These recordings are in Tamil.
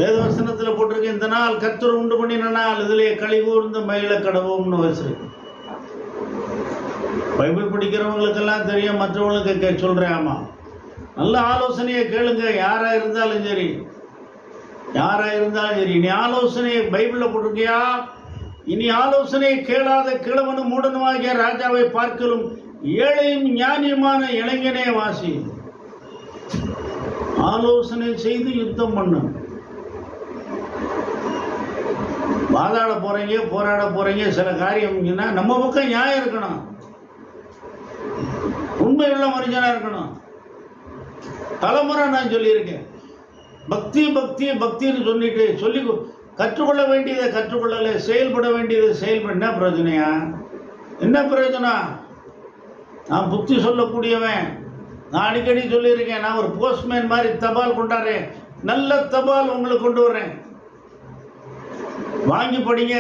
வேதவசனத்தில் போட்டிருக்கு, இந்த நாள் கர்த்தர் உண்டு பண்ணின நாள், இதிலே களி கூர்ந்து மகிழ கடவும்னு வச்சிருக்கு. பைபிள் படிக்கிறவங்களுக்கெல்லாம் தெரியும், மற்றவங்களுக்கு சொல்கிறேன். ஆமாம், நல்ல ஆலோசனையை கேளுங்க. யாராக இருந்தாலும் சரி, யாராக இருந்தாலும் சரி. இனி ஆலோசனையை பைபிளில் போட்டிருக்கியா? இனி ஆலோசனையை கேளாத கிழவனும் மூடனுமாகிய ராஜாவை பார்க்கலும் ஏழையும் ஞானியுமான இளைஞனே வாசி. ஆலோசனை செய்து யுத்தம் பண்ணு. வாதாட போறீங்க, போராட போறீங்க, சில காரியம்னா நம்ம பக்கம் நியாயம் இருக்கணும், உண்மையுள்ள மனுஷனா இருக்கணும். தலைமுறை நான் சொல்லியிருக்கேன், பக்தி பக்தி பக்தின்னு சொல்லிட்டு சொல்லி கற்றுக்கொள்ள வேண்டியதை கற்றுக்கொள்ளலை, செயல்பட வேண்டியதை செயல்பட. என்ன பிரயோஜனையா? என்ன பிரயோஜனம்? நான் புத்தி சொல்லக்கூடியவன். நான் அடிக்கடி சொல்லியிருக்கேன், நான் ஒரு போஸ்ட்மேன் மாதிரி தபால் கொண்டாடுறேன். நல்ல தபால் உங்களுக்கு கொண்டு வர்றேன், வாங்கி படிங்க.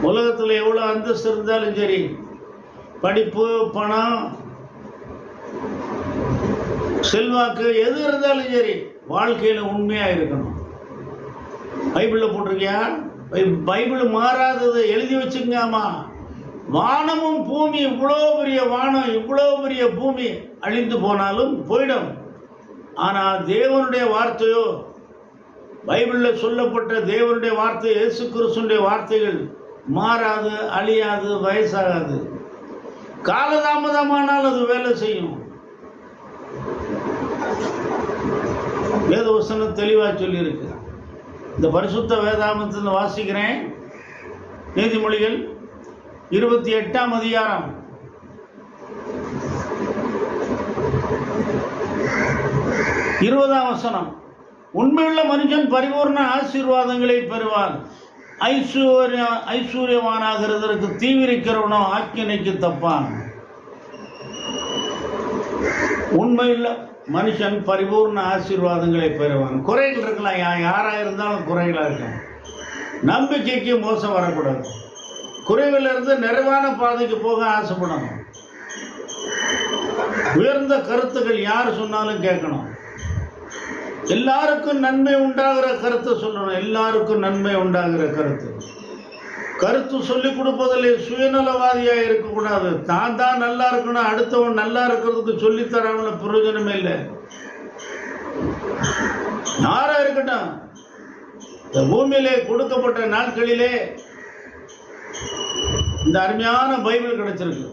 உலகத்தில் எவ்வளோ அந்தஸ்து இருந்தாலும் சரி, படிப்பு, பணம், செல்வாக்கு எது இருந்தாலும் சரி, வாழ்க்கையில் உண்மையாக இருக்கணும். பைபிளில் போட்டிருக்கியா? பைபிள் மாறாதது எழுதி வச்சுக்காமா. வானமும் பூமி, இவ்வளோ பெரிய வானம், இவ்வளோ பெரிய பூமி அழிந்து போனாலும் போயிடும். ஆனால் தேவனுடைய வார்த்தையோ, பைபிளில் சொல்லப்பட்ட தேவனுடைய வார்த்தை, இயேசு கிறிஸ்துவினுடைய வார்த்தைகள் மாறாது, அழியாது, வயசாகாது. காலதாமதமானால் அது வேலை செய்யும். வேதவசனம் தெளிவாக சொல்லியிருக்கு. இந்த பரிசுத்த வேதாகமத்தில் வாசிக்கிறேன். நீதிமொழிகள் 28ஆம் அதிகாரம் 20ஆம் வசனம். உண்மையுள்ள மனுஷன் பரிபூர்ண ஆசீர்வாதங்களை பெறுவான், ஐஸ்வர்யவானாகிறதற்கு தீவிரிக்கிறவனோ ஆக்கினைக்கு தப்பான். உண்மையுள்ள மனுஷன் பரிபூர்ண ஆசீர்வாதங்களை பெறுவான். குறைகள் இருக்கலாம், யாராக இருந்தாலும் குறைகளாக இருக்கலாம். நம்பிக்கைக்கு மோசம் வரக்கூடாது. குறைவிலிருந்து நிறைவான பாதைக்கு போக ஆசைப்படணும். உயர்ந்த கருத்துக்கள் யார் சொன்னாலும் கேட்கணும். எல்லாருக்கும் நன்மை உண்டாகிற கருத்தை சொல்லணும். எல்லாருக்கும் நன்மை உண்டாகிற கருத்து சொல்லிக் கொடுப்பதில் சுயநலவாதியாக இருக்கக்கூடாது. தான் தான் நல்லா இருக்கணும், அடுத்தவன் நல்லா இருக்கிறதுக்கு சொல்லித்தராமல பிரயோஜனமே இல்லை. யாரா இருக்கட்டும், இந்த பூமியிலே கொடுக்கப்பட்ட நாட்களிலே இந்த அருமையான பைபிள் கிடைச்சிருக்கு.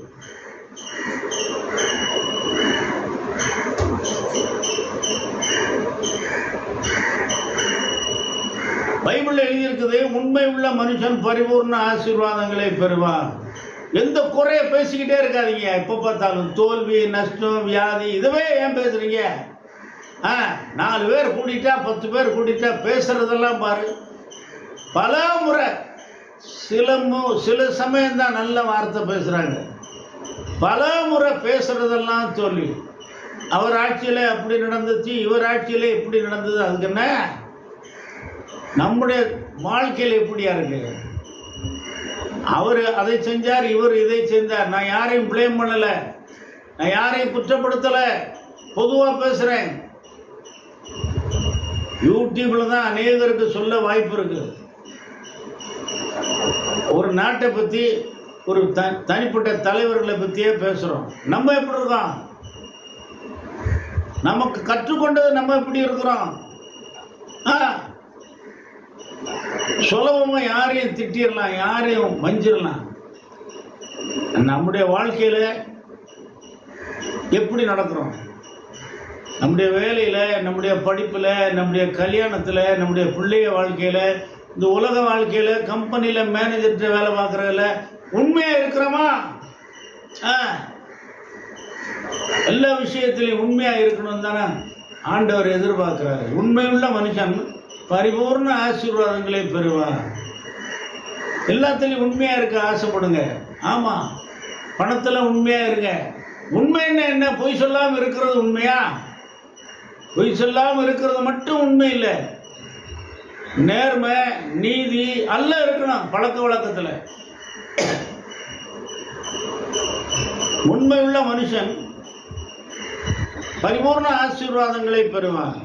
பைபிள் எழுதியிருக்குது, உண்மை உள்ள மனுஷன் பரிபூர்ண ஆசீர்வாதங்களை பெறுவான். எந்த குறைய பேசிக்கிட்டே இருக்காதீங்க. எப்போ பார்த்தாலும் தோல்வி, நஷ்டம், வியாதி, இதுவே ஏன் பேசுறீங்க? 4 பேர் கூட்டிட்டா 10 பேர் கூட்டிட்டா பேசுறதெல்லாம் பாரு. பல முறை சில சமயம்தான் நல்ல வார்த்தை பேசுறாங்க. பல முறை பேசுறதெல்லாம் தோல்வி. அவர் ஆட்சியில் அப்படி நடந்துச்சு, இவர் ஆட்சியில் இப்படி நடந்தது. அதுக்கு என்ன? நம்முடைய வாழ்க்கையில் எப்படியா இருக்கு? அவர் அதை செஞ்சார், இவர் இதை செஞ்சார். நான் யாரையும் பிளேம் பண்ணல, நான் யாரையும் குற்றப்படுத்தல, பொதுவாக பேசுறேன். யூடியூப்ல தான் அநேகருக்கு சொல்ல வாய்ப்பு இருக்கு. ஒரு நாட்டை பற்றி, ஒரு தனிப்பட்ட தலைவர்களை பற்றியே பேசுகிறோம். நம்ம எப்படி இருக்கோம்? நமக்கு கற்றுக்கொண்டது நம்ம எப்படி இருக்கிறோம்? சுலபமாக யாரையும் திட்டிடலாம், யாரையும் வஞ்சிடலாம். நம்முடைய வாழ்க்கையில் எப்படி நடக்கிறோம்? நம்முடைய வேலையில், நம்முடைய படிப்பில், நம்முடைய கல்யாணத்தில், நம்முடைய பிள்ளைய வாழ்க்கையில், இந்த உலக வாழ்க்கையில், கம்பெனியில் மேனேஜர்கிட்ட வேலை பார்க்குறதுல உண்மையாக இருக்கிறோமா? எல்லா விஷயத்திலையும் உண்மையாக இருக்கணும் தானே ஆண்டவர் எதிர்பார்க்கிறாரு. உண்மையுள்ள மனுஷன் பரிபூர்ண ஆசீர்வாதங்களை பெறுவார். எல்லாத்துலேயும் உண்மையாக இருக்க ஆசைப்படுங்க. ஆமாம், பணத்தில் உண்மையாக இருங்க. உண்மைன்னு என்ன? பொய் சொல்லாமல் இருக்கிறது உண்மையா? பொய் சொல்லாமல் இருக்கிறது மட்டும் உண்மை இல்லை. நேர்மை, நீதி எல்லாம் இருக்கணும் பழக்க வழக்கத்தில். உண்மையுள்ள மனுஷன் பரிபூர்ண ஆசீர்வாதங்களை பெறுவான்.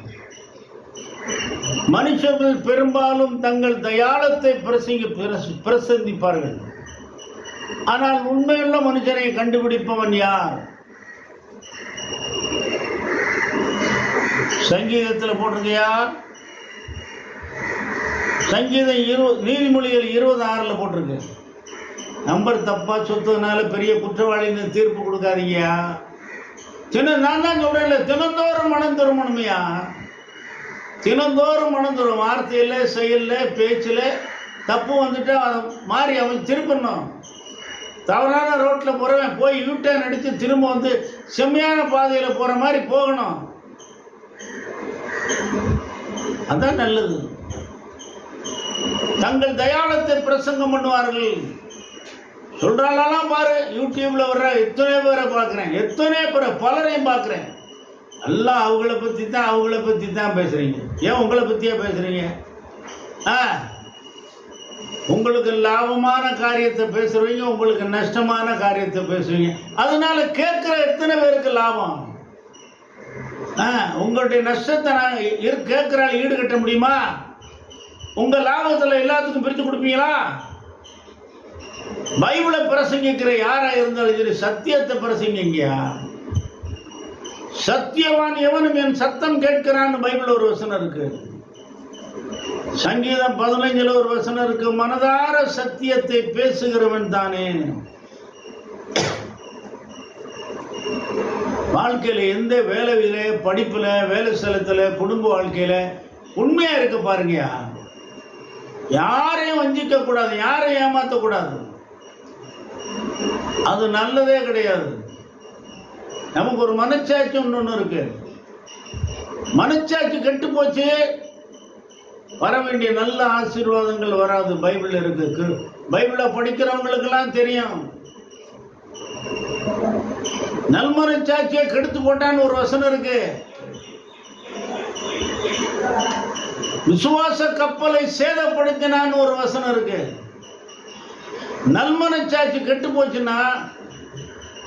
மனுஷர்கள் பெரும்பாலும் தங்கள் தயாளத்தை பிரசந்திப்பார்கள். ஆனால் உண்மையுள்ள மனுஷனை கண்டுபிடிப்பவன் யார்? சங்கீதத்தில் போட்டிருக்கியா? சங்கீதம் நீதிமொழிகள் 20:6 போட்டிருக்கு. நம்பர் தப்பா சொத்ததுனால பெரிய குற்றவாளின்னு தீர்ப்பு கொடுக்காதீங்கயா. நான் தான் சொல்றேன்ல, தினந்தோறும் மனம் திரும்பணுமையா. தினந்தோறும் மனம் தரும். வார்த்தையில, செயல்ல, பேச்சுல தப்பு வந்துட்டு அதை மாறி அவன் திருப்பணும். தவறான ரோட்ல போறவன் போய் யூட்டர்ன் அடித்து திரும்ப வந்து செம்மையான பாதையில போற மாதிரி போகணும். அதான் நல்லது. தங்கள் தயாளத்தை பிரசங்கம் பண்ணுவார்கள். சொல்றாலாம் பாரு, யூடியூப்ல வர்ற எத்தனை பேரை பார்க்குறேன், எத்தனை பேரை பலரையும் பார்க்குறேன். எல்லாம் அவங்கள பற்றி தான் பேசுறீங்க. ஏன் உங்களை பற்றியே பேசுறீங்க? உங்களுக்கு லாபமான காரியத்தை பேசுறீங்க, உங்களுக்கு நஷ்டமான காரியத்தை பேசுவீங்க. அதனால கேட்குற எத்தனை பேருக்கு லாபம்? உங்களுடைய நஷ்டத்தை நான் கேட்குறாள் ஈடுகட்ட முடியுமா? உங்க லாபத்தில் எல்லாத்துக்கும் பிரித்து கொடுப்பீங்களா? பைபிளை பிரசங்கிக்கிற யாரா இருந்தாலும் சரி, சத்தியத்தை பிரசங்கிங்கயா. சத்தியவான் எவனும் என் சத்தம் கேட்கிறான்னு பைபிள் ஒரு வசனம் இருக்கு. சங்கீதம் 15 ஒரு வசனம் இருக்கு. மனதார சத்தியத்தை பேசுகிறவன் தானே. வாழ்க்கையில எந்த வேலையில, படிப்புல, வேலை ஸ்தலத்துல, குடும்ப வாழ்க்கையில உண்மையா இருக்க பாருங்கயா. யாரையும் வஞ்சிக்க கூடாது, யாரையும் ஏமாத்த கூடாது. அது நல்லதே கிடையாது. நமக்கு ஒரு மனச்சாட்சி ஒன்று இருக்கு. மனச்சாட்சி கெட்டு போச்சு, வர வேண்டிய நல்ல ஆசீர்வாதங்கள் வராது. பைபிள் இருக்கு. பைபிளை படிக்கிறவங்களுக்கெல்லாம் தெரியும். நல்மனச்சாட்சியை கெடுத்து போட்டான்னு ஒரு வசனம் இருக்கு. விசுவாச கப்பலை சேதப்படுத்தினான்னு ஒரு வசனம் இருக்கு. நல்மனச்சாட்சி கெட்டு போச்சுன்னா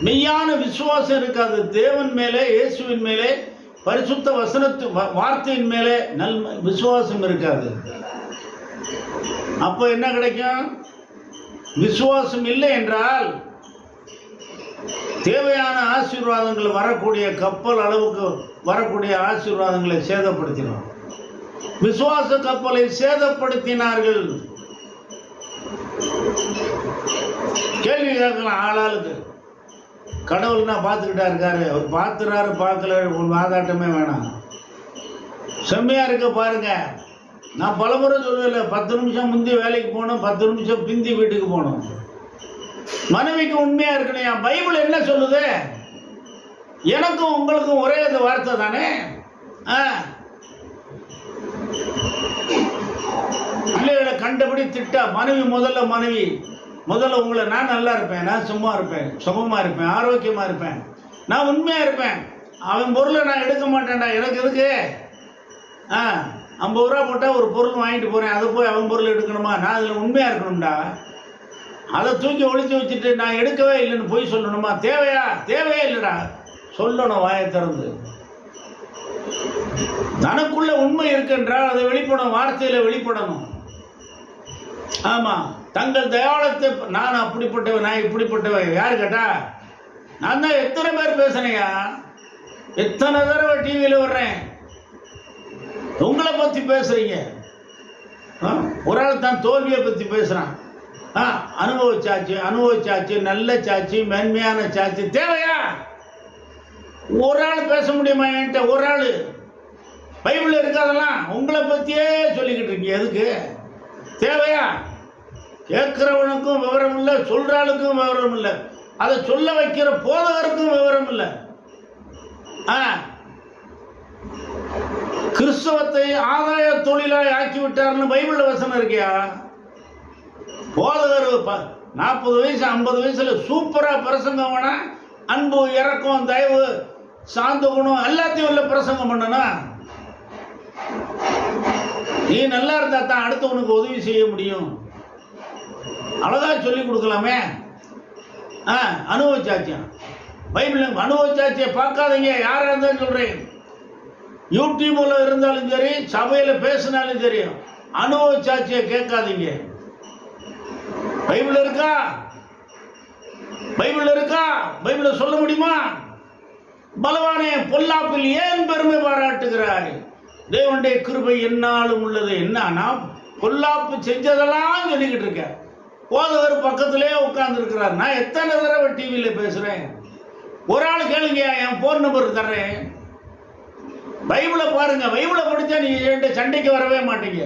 மெய்யான விசுவாசம் இருக்காது. தேவன் மேலே, இயேசுவின் மேலே, பரிசுத்த வசனத்து வார்த்தையின் மேலே விசுவாசம் இருக்காது. அப்போ என்ன கிடைக்கும்? விசுவாசம் இல்லை என்றால் தேவையான ஆசீர்வாதங்கள் வரக்கூடிய கப்பல் அளவுக்கு வரக்கூடிய ஆசீர்வாதங்களை சேதப்படுத்தினோம். விசுவாச கப்பலை சேதப்படுத்தினார்கள். கேள்வி கேட்கலாம் ஆளாளுக்கு. கடவுள்னா பார்த்துக்கிட்டா இருக்காரு, அவர் பார்த்துறாரு பார்க்கல, வாதாட்டமே வேணாம். செம்மையா இருக்க பாருங்க. நான் பலமுறை சொல்லுவேன், 10 நிமிஷம் முந்தி வேலைக்கு போகணும், 10 நிமிஷம் பிந்தி வீட்டுக்கு போகணும். மனைவிக்கு உண்மையா இருக்கணும். பைபிள் என்ன சொல்லுது? எனக்கும் உங்களுக்கும் ஒரே அந்த வார்த்தை தானே. பிள்ளைகளை கண்டபடி திட்டா மனைவி முதல்ல உங்களை நான் நல்லா இருப்பேன், நான் சும்மா இருப்பேன், சுகமா இருப்பேன், ஆரோக்கியமா இருப்பேன், நான் உண்மையா இருப்பேன். அவன் பொருளை நான் எடுக்க மாட்டேன்டா. எனக்கு எதுக்கு? 50 ரூபா போட்டால் ஒரு பொருள் வாங்கிட்டு போறேன், அதை போய் அவன் பொருள் எடுக்கணுமா? நான் அதில் உண்மையா இருக்கணும்டா. அதை தூக்கி ஒழிச்சு வச்சுட்டு நான் எடுக்கவே இல்லைன்னு போய் சொல்லணுமா? தேவையே இல்லைடா. சொல்லணும் வாயை திறந்து. தனக்குள்ள உண்மை இருக்கின்றால் அதை வெளிப்படும், வார்த்தையில வெளிப்படணும். ஆமா, தங்கள் தயாளத்தை நான் அப்படிப்பட்டவன், நான் இப்படிப்பட்டவன். யாரு கேட்டா? நான் தான் எத்தனை பேர் பேசுனையா, எத்தனை தடவை டிவியில் வர்றேன். உங்களை பத்தி பேசுறீங்க. ஒரு ஆள் தான் தோல்வியை பத்தி பேசுறான். அனுபவிச்சாச்சு, நல்ல சாட்சி, மென்மையான சாட்சி தேவையா? ஒரு ஆள் பேச முடியுமா என்கிட்ட? ஒரு ஆள் பைபிள் இருக்காதெல்லாம் உங்களை பத்தியே சொல்லிக்கிட்டு இருக்கீங்க. எதுக்கு? தேவையா? கேட்கிறவனுக்கும் விவரம் இல்லை, சொல்ற ஆளுக்கும் விவரம் இல்லை, அதை சொல்ல வைக்கிற போதகருக்கும் விவரம் இல்லை. கிறிஸ்தவத்தை ஆதாய தொழிலாய் ஆக்கிவிட்டார்னு பைபிள் வசனம் இருக்கியா? போதகர் 40 வயசு 50 வயசுல சூப்பரா பிரசங்கம் பண்ண, அன்பு, இரக்கம், தயவு, சாந்த குணம் எல்லாத்தையும் உள்ள பிரசங்கம் பண்ணனா, நீ நல்லா இருந்தா தான் அடுத்தவனுக்கு உதவி செய்ய முடியும். அழகா சொல்லி கொடுக்கலாமே. அனுபவிச்சாச்சியம் பைபிள் அனுபவிச்சாச்சியை பார்க்காதீங்க. யாரா இருந்தாலும் சொல்றேன். யூடியூப்ல இருந்தாலும் சரி, சபையில பேசினாலும் சரி, அனுபவ சாட்சியை கேட்காதீங்க. பைபிள் இருக்கா? பைபிள் இருக்கா? பைபிள சொல்ல முடியுமா? பலவானே, பொல்லாப்பில் ஏன் பெருமை பாராட்டுகிறாய்? தேவனுடைய கிருபை என்னாலும் உள்ளது. என்ன, பொல்லாப்பு செஞ்சதெல்லாம் சொல்லிக்கிட்டு இருக்கேன். போதவர் பக்கத்திலே உட்கார்ந்து இருக்கிறார். நான் எத்தனை தடவை டிவியில் பேசுறேன். ஒரு ஆள் கேளுங்க, என் போன் நம்பர் தர்றேன். பைபிளை பாருங்க. பைபிளை படிச்சா நீங்க என்கிட்ட சண்டைக்கு வரவே மாட்டீங்க.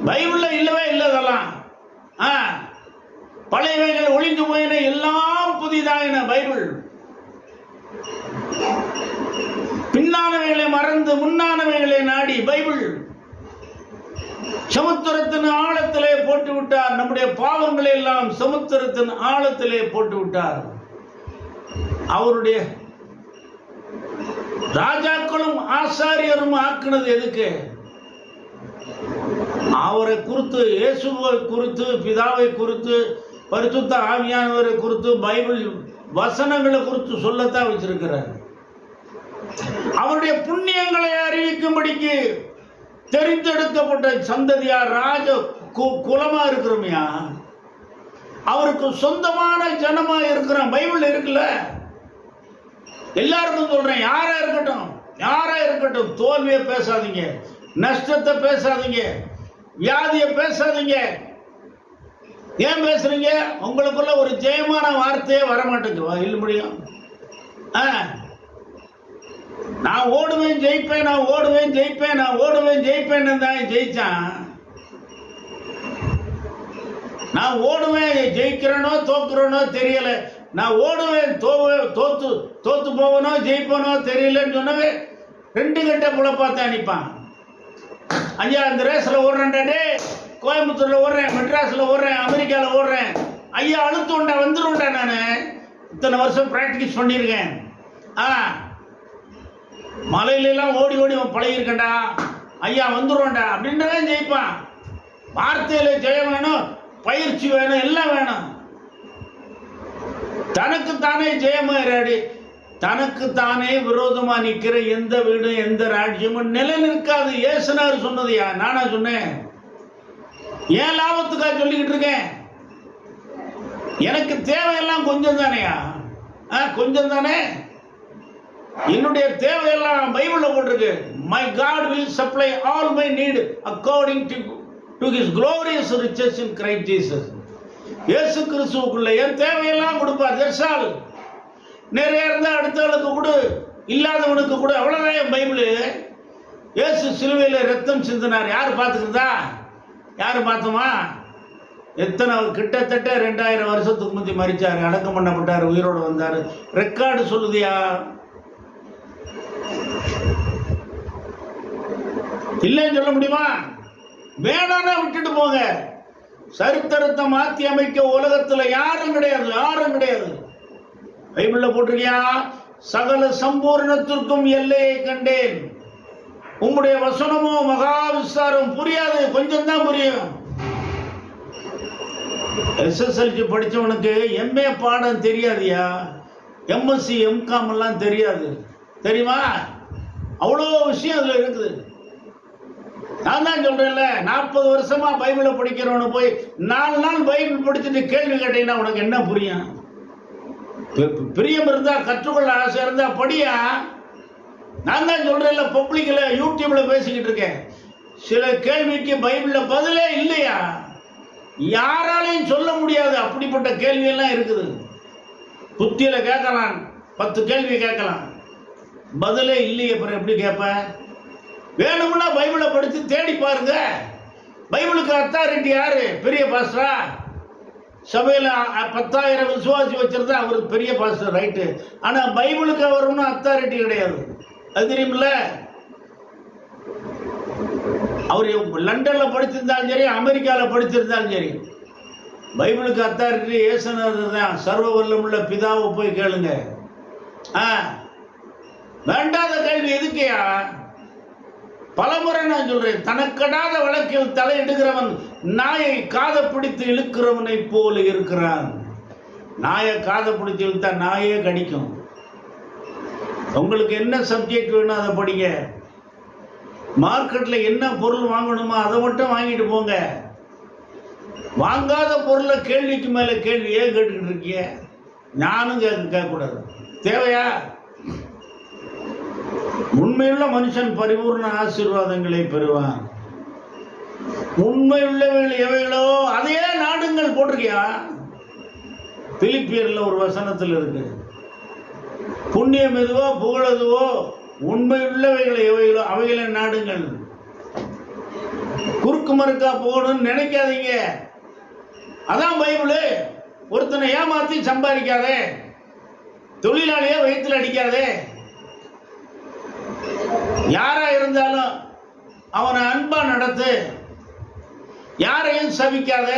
பைபிள்ல இல்லவே இல்லை அதெல்லாம். பழையவைகள் ஒளிந்து போயின, எல்லாம் புதிதாயின. பைபிள் பின்னானவைகளை மறந்து முன்னானவைகளை நாடி. பைபிள் சமுத்திரத்தின் ஆழத்திலே போட்டு விட்டார். நம்முடைய பாவங்களை எல்லாம் சமுத்திரத்தின் ஆழத்திலே போட்டு விட்டார். அவருடைய ராஜாக்களும் ஆசாரியரும் ஆக்குனது எதுக்கு? அவரை குறித்து, இயேசுவை குறித்து, பிதாவை குறித்து, பரிசுத்த ஆவியானவரை குறித்து, பைபிள் வசனங்களை குறித்து சொல்லத்தான் வச்சிருக்கிறார். அவருடைய புண்ணியங்களை அறிவிக்கும்படிக்கு தெரிந்தெடுக்கப்பட்ட சந்ததியார், ராஜ குலமா இருக்கிறோமையா, அவருக்கு சொந்தமான ஜனமா இருக்கிறோம். பைபிள் இருக்குல்ல. எல்லாருக்கும் சொல்றேன், யாரா இருக்கட்டும், தோல்வியை பேசாதீங்க, நஷ்டத்தை பேசாதீங்க, வியாதியை பேசாதீங்க. ஏன் பேசுறீங்க? உங்களுக்குள்ள ஒரு ஜெயமான வார்த்தையே வரமாட்டேங்குவா. இல்ல முடியும். நான் ஓடுவேன் ஜெயிப்பேன், நான் ஓடுவேன் ஜெயிப்பேன், நான் ஓடுவேன் ஜெயிப்பேன்னு தான் ஜெயிச்சான். நான் ஓடுவேன், ஜெயிக்கிறேனோ தோக்குறேனோ தெரியல. நான் ஓடுவேன், தோத்து போவனோ ஜெயிப்பனோ தெரியலன்னு சொன்னவே 2 கட்ட குழப்பாத்தான் அனுப்பான். ஐயா, இந்த ரேஸ்ல ஓடுறேன்டே, கோயம்புத்தூர்ல ஓடுறேன், மெட்ராஸ்ல ஓடுறேன், அமெரிக்காவில் ஓடுறேன். ஐயா, அழுத்துண்டா வந்துருண்டா. நான் இத்தனை வருஷம் பிராக்டிஸ் பண்ணியிருக்கேன். மலையிலாம் ஓடி ஓடி பழகிருக்கேன்டா. ஐயா, வந்துருவோண்டா அப்படின்றதான் ஜெயிப்பான். வார்த்தையில ஜெயம் வேணும், பயிற்சி வேணும், எல்லாம் வேணும். தனக்குத்தானே ஜெயமாடி, தனக்குத்தானே விரோதமா நிக்கிற எந்த வீடும் எந்த ராஜ்யமும் நிலை நிற்காது. ஏசுனார் சொன்னதையா நானா சொன்னேன்? ஏன் லாபத்துக்காக சொல்லிக்கிட்டு இருக்கேன்? எனக்கு தேவையெல்லாம் கொஞ்சம் தானேயா? கொஞ்சம் தானே. என்னுடைய தேவையெல்லாம் பைபிள்ல போட்டிருக்கு. My God will supply all my need according to his glorious riches in Christ Jesus. இயேசு கிறிஸ்துவுக்குள்ள என் தேவையெல்லாம் கொடுப்பார். தர்சால் நிறைய இருந்தா அடுத்தவனுக்கு கொடு, இல்லாதவனுக்கு கொடு, அவ்வளவுதான் என் பைபிள். இயேசு சிலுவையில ரத்தம் சிந்தினார். யாரு பார்த்துக்கிறதா? யாரு பார்த்தோமா? எத்தனை கிட்டத்தட்ட 2000 வருஷத்துக்கு முந்தி மரிச்சாரு, அடக்கம் பண்ணப்பட்டாரு, உயிரோடு வந்தாரு. ரெக்கார்டு சொல்லுதியா? இல்லைன்னு சொல்ல முடியுமா? வேணான்னா விட்டுட்டு போங்க. சரித்திரத்தை மாற்றி அமைக்க உலகத்துல யாரும் கிடையாது. பைபிள்ல போட்டிருக்கியா? சகல சம்பூர்ணத்திற்கும் எல்லையை கண்டேன். உங்களுடைய வசனமோ மகா விஸ்தாரம். புரியாது, கொஞ்சம் தான் புரியும். SSLC படிச்சவனுக்கு MA பாடம் தெரியாதியா? MSc MCom எல்லாம் தெரியாது, தெரியுமா? அவ்வளோ விஷயம் அதுல இருக்குது. நான் தான் சொல்றேன்ல, 40 வருஷமா பைபிளை படிக்கிறவனு போய் 4 நாள் பைபிள் படிச்சுட்டு கேள்வி கேட்டீங்கன்னா உனக்கு என்ன புரியும்? பிரியம் இருந்தா, கற்றுக்கொள்ள ஆசை இருந்தா படியா. நான் தான் சொல்றேன்ல, பப்ளிக்ல யூடியூப்ல பேசிக்கிட்டு இருக்கேன். சில கேள்விக்கு பைபிள்ல பதிலே இல்லையா? யாராலையும் சொல்ல முடியாது. அப்படிப்பட்ட கேள்வி எல்லாம் இருக்குது. புத்தியில கேட்கலாம், 10 கேள்வி கேட்கலாம், பதிலே இல்லையே. அப்புறம் எப்படி கேட்ப? வேணும்னா பைபிளை படித்து தேடி பாருங்க. பைபிளுக்கு அத்தாரிட்டி யாரு? பெரிய பாஸ்டரா? சபையில் 10,000 விசுவாசி வச்சிருந்தா அவர் பெரிய பாஸ்டர், ரைட்டு. ஆனா பைபிளுக்கு அவர் ஒன்றும் அத்தாரிட்டி கிடையாது. அது தெரியுமில்ல? அவர் லண்டன்ல படிச்சிருந்தாலும் சரி, அமெரிக்காவில் படிச்சிருந்தாலும் சரி, பைபிளுக்கு அத்தாரிட்டி இயேசுநாதர் தான். சர்வ வல்லமுள்ள பிதாவை போய் கேளுங்க. வேண்டாத கேள்வி எதுக்கையா? பலமுறை நான் சொல்றேன், தனக்கடாத வழக்கில் தலையிடுகிறவன் நாயை காதை பிடித்து இழுக்கிறவனை போல இருக்கிறான். நாயை காதை பிடித்து இழுத்தா நாயே கடிக்கும். உங்களுக்கு என்ன சப்ஜெக்ட் வேணும் அதை படிங்க. மார்க்கெட்டில் என்ன பொருள் வாங்கணுமோ அதை மட்டும் வாங்கிட்டு போங்க. வாங்காத பொருளை கேள்விக்கு மேலே கேள்வியே கேட்டுக்கிட்டு இருக்கீங்க. நானும் கேட்கக்கூடாது. தேவையா? உண்மையுள்ள மனுஷன் பரிபூர்ண ஆசீர்வாதங்களை பெறுவான். உண்மையுள்ளவைகள் எவைகளோ அதையே நாடுங்கள் போட்டிருக்கியா? பிலிப்பியர்ல ஒரு வசனத்தில் இருக்கு, புண்ணியம் எதுவோ புகழதுவோ உண்மையுள்ளவைகள் எவைகளோ அவைகளை நாடுங்கள். குறுக்கு மறுக்கா போகணும்னு நினைக்காதீங்க. அதான் பைபிள். ஒருத்தனை ஏமாத்தி சம்பாதிக்காதே, தொழிலாளியா வயிற்றுல அடிக்காதே, யாரா இருந்தாலும் அவனை அன்பா நடத்து, யாரையும் சபிக்காத.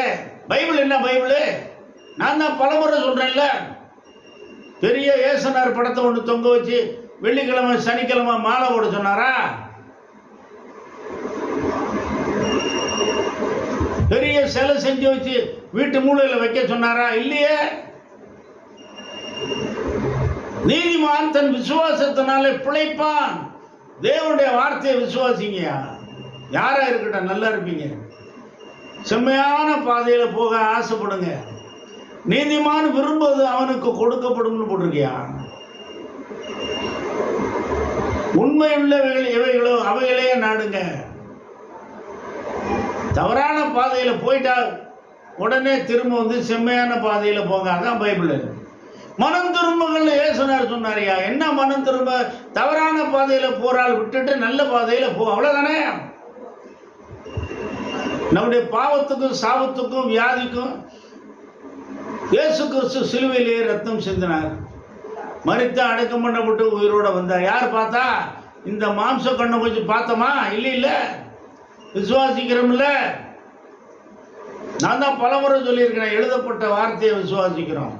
பைபிள் என்ன பைபிள்? நான் தான் பலமுறை சொல்றேன்ல. பெரிய ஏசனார் படத்தை ஒன்று தொங்க வச்சு வெள்ளிக்கிழமை சனிக்கிழமை மாலை போட சொன்னாரா? பெரிய சிலை செஞ்சு வச்சு வீட்டு மூலையில் வைக்க சொன்னாரா? இல்லையே. நீதிமான் தன் விசுவாசத்தினாலே பிழைப்பான். தேவனுடைய வார்த்தையை விசுவாசிங்க. யாரா இருக்கட்டும், நல்லா இருப்பீங்க. செம்மையான பாதையில போக ஆசைப்படுங்க. நீதிமான் விரும்புவது அவனுக்கு கொடுக்கப்படும் போட்டிருக்கியா? உண்மையுள்ளவைகள் எவைகளோ அவைகளே நாடுங்க. தவறான பாதையில போயிட்டா உடனே திரும்ப வந்து செம்மையான பாதையில போங்க. அதான் பைபிள். மனம் திரும்புகள் ஏசுனார் சொன்னாரியா? என்ன மனம் திரும்ப? தவறான பாதையில போறால் விட்டுட்டு நல்ல பாதையில போ, அவ்வளவுதானே. நம்முடைய பாவத்துக்கும் சாபத்துக்கும் வியாதிக்கும் இயேசு கிறிஸ்து சிலுவையிலேயே ரத்தம் சிந்தினார். மரித்து அடக்கம் பண்ணப்பட்டு உயிரோட வந்தார். யார் பார்த்தா? இந்த மாம்ச கண்ணை கொஞ்சம் பார்த்தோமா? இல்ல விசுவாசிக்கிறோம்ல. நான் தான் பலமுறை சொல்லியிருக்கிறேன், எழுதப்பட்ட வார்த்தையை விசுவாசிக்கிறோம்.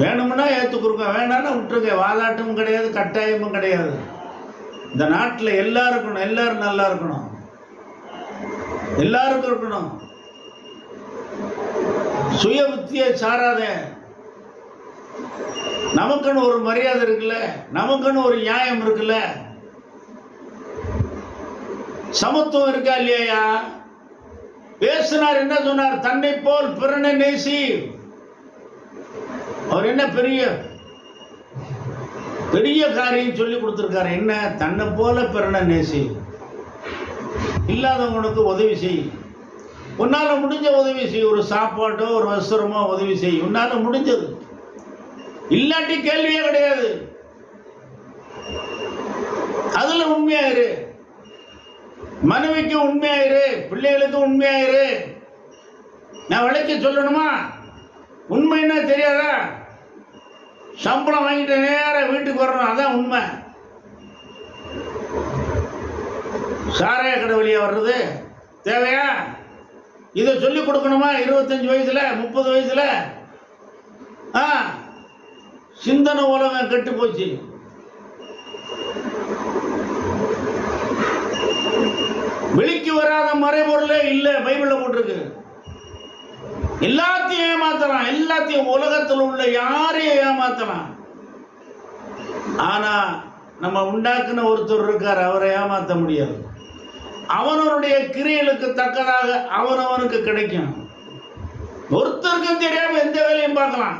வேணும்னா ஏற்றுக்குருங்க, வேணான்னா விட்டுருங்க. வாதாட்டமும் கிடையாது, கட்டாயமும் கிடையாது. இந்த நாட்டில் எல்லாருக்கும் எல்லாரும் நல்லா இருக்கணும், எல்லாருக்கும் இருக்கணும். சுய புத்தியை சாராத. நமக்குன்னு ஒரு மரியாதை இருக்குல்ல, நமக்குன்னு ஒரு நியாயம் இருக்குல்ல, சமத்துவம் இருக்கா இல்லையா? பேசினார், என்ன சொன்னார்? தன்னை போல் பிறனை நேசி. அவர் என்ன பெரிய பெரிய காரியம் சொல்லி கொடுத்திருக்காரு. என்ன? தன்னை போல பிறனை நேசி. இல்லாதவங்களுக்கு உதவி செய். உன்னால முடிஞ்ச உதவி செய். ஒரு சாப்பாட்டோ ஒரு வஸ்திரமோ உதவி செய், உன்னால முடிஞ்சது. இல்லாட்டி கேள்வியே கிடையாது. அதுல உண்மையாயிரு. மனைவிக்கு உண்மையாயிரு, பிள்ளைகளுக்கு உண்மையாயிரு. நான் விளக்கி சொல்லணுமா? உண்மைன்னா தெரியாதா? சம்பளம் வாங்கிட்டு நேரம் வீட்டுக்கு வரணும், அதான் உண்மை. சாராய கடை வழியா வர்றது தேவையா? இதை சொல்லி கொடுக்கணுமா? 25 வயசுல 30 வயசுல? சிந்தனை உலகம் கெட்டு போச்சு. வெளிக்கு வராத மறைபொருளே இல்லை, பைபிள்ல போட்டிருக்கு. எல்லாத்தையும் ஏமாத்தலாம், எல்லாத்தையும் உலகத்தில் உள்ள யாரையும் ஏமாத்தலாம். ஆனா நம்ம உண்டாக்குன ஒருத்தர் இருக்கார், அவரை ஏமாத்த முடியாது. அவனுடைய கிரியைகளுக்கு தக்கதாக அவனவனுக்கு கிடைக்கும். ஒருத்தருக்கும் தெரியாம எந்த வேலையும் பார்க்கலாம்.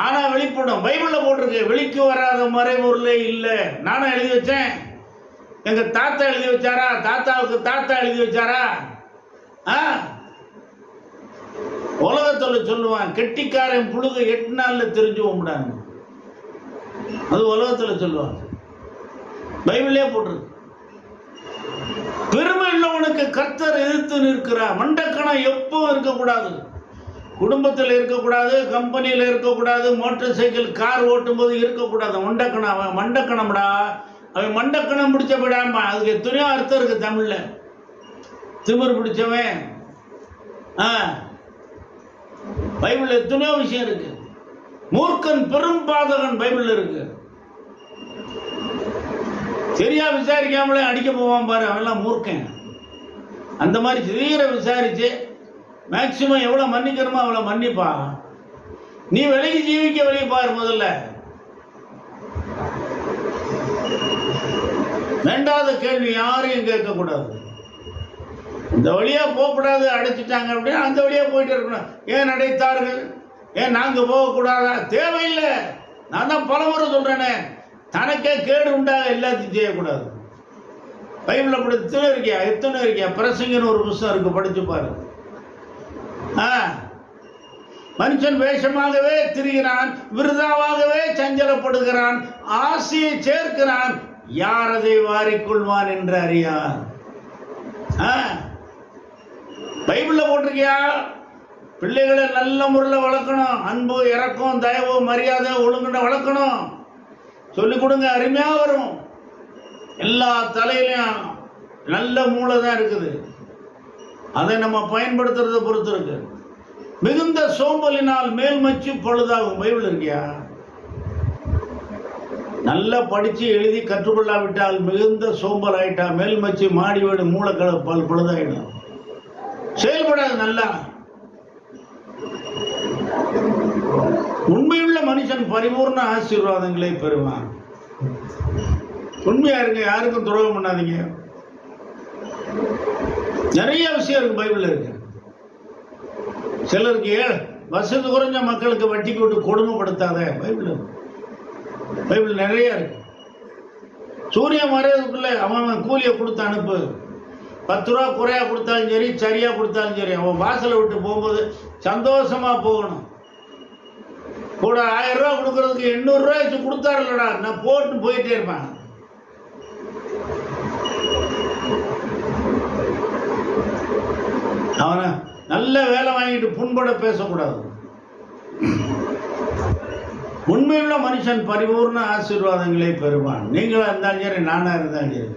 ஆனா வெளிப்படும். பைபிள்ல போட்டிருக்கு, வெளிக்கு வராத மறைபொருளே இல்லை. நானும் எழுதி வச்சேன். எங்க தாத்தா எழுதி வச்சாரா? தாத்தாவுக்கு தாத்தா எழுதி வச்சாரா? உலகத்துல சொல்லுவான், கெட்டிக்காரன் புழுக 8 நாள்ல தெரிஞ்சுவோம்டான்னு. அது உலகத்துல சொல்லுவான், பைபிளே போட்டிருக்கு. பெருமை உள்ளவனுக்கு கர்த்தர் எதிர்த்து நிற்கிறார். மண்டக்கணம் எப்பவும் இருக்கக்கூடாது. குடும்பத்தில் இருக்கக்கூடாது, கம்பெனியில் இருக்கக்கூடாது, மோட்டார் சைக்கிள் கார் ஓட்டும் போது இருக்கக்கூடாது. மண்டக்கணம். அவன் மண்டக்கணம்டா. அவன் மண்டக்கணம் பிடிச்ச விடாம. அதுக்கு எத்தனையோ அர்த்தம் இருக்கு தமிழ்ல. திமிர் பிடிச்சவன். பைபிள் எத்தனையோ விஷயம் இருக்கு. மூர்க்கன் பெரும் பாதகன் பைபிள் இருக்கு. சரியா விசாரிக்காமலே அடிக்க போவான் பாரு, அவெல்லாம் மூர்க்கன். அந்த மாதிரி தீர விசாரிச்சு மேக்சிமம் எவ்வளவு மன்னிக்கிறோமோ அவ்வளவு மன்னிப்பா. நீ விலகி ஜீவிக்க வழி பாரு. முதல்ல வேண்டாத கேள்வி யாரையும் கேட்கக்கூடாது. இந்த வழியா போகக்கூடாது, அடைச்சிட்டாங்க அப்படின்னா அந்த வழியா போயிட்டு இருக்கணும். ஏன் அடைத்தார்கள், ஏன் நாங்க போகக்கூடாதா? தேவையில்லை. நான் தான் பலமுறை சொல்றேனே, தனக்கே கேடு உண்டாக எல்லாத்தையும் செய்யக்கூடாது. பைபிள் அப்படி எத்தனை இருக்கியா பிரசங்கன்னு ஒரு புத்தகம் இருக்கு, படிச்சு பாரு. மனுஷன் வேஷமாகவே திரிகிறான், விருதாவாகவே சஞ்சலப்படுகிறான், ஆசையை சேர்க்கிறான், யார் அதை வாரிக்கொள்வான் என்று அறியார். பைபிள்ல போட்டிருக்கியா? பிள்ளைகளை நல்ல முறையில் வளர்க்கணும், அன்பு இரக்கம் தயவு மரியாதை ஒழுங்குன வளர்க்கணும், சொல்லிக் கொடுங்க, அருமையா வரும். எல்லா தலையிலையும் நல்ல மூளை தான் இருக்குது, அதை நம்ம பயன்படுத்துறதை பொறுத்து இருக்கு. மிகுந்த சோம்பலினால் மேல்மச்சு பழுதாகும். பைபிள் இருக்கியா? நல்லா படிச்சு எழுதி கற்றுக்கொள்ளாவிட்டால் மிகுந்த சோம்பல் ஆயிட்டா மேல்மச்சு மாடி வீடு மூளைக்கள பழுதாயிடும், செயல்படாது. நல்லா உண்மையுள்ள மனுஷன் பரிபூர்ண ஆசீர்வாதங்களை பெறுவான். உண்மையா இருங்க, யாருக்கும் துரோகம் பண்ணாதீங்க. நிறைய விஷயம் இருக்கு பைபிள்ல இருக்கு. சிலருக்கு வசதி குறைஞ்ச மக்களுக்கு வட்டிக்கு விட்டு கொடுமைப்படுத்தாத. பைபிள் நிறைய இருக்கு. சூரியன் மறையதுக்குள்ள அவன் கூலியை கொடுத்து அனுப்பு. 10 ரூபா குறையா கொடுத்தாலும் சரி, சரியா கொடுத்தாலும் சரி, அவன் வாசலை விட்டு போகும்போது சந்தோஷமா போகணும். கூட 1000 ரூபா கொடுக்கறதுக்கு 800 ரூபாய்க்கு கொடுத்தாருலடா, நான் போட்டு போயிட்டே இருப்பேன். அவனை நல்ல வேலை வாங்கிட்டு புண்பட பேசக்கூடாது. உண்மையுள்ள மனுஷன் பரிபூர்ண ஆசீர்வாதங்களை பெறுவான். நீங்களா இருந்தாலும் சரி, நானா இருந்தாலும் சரி,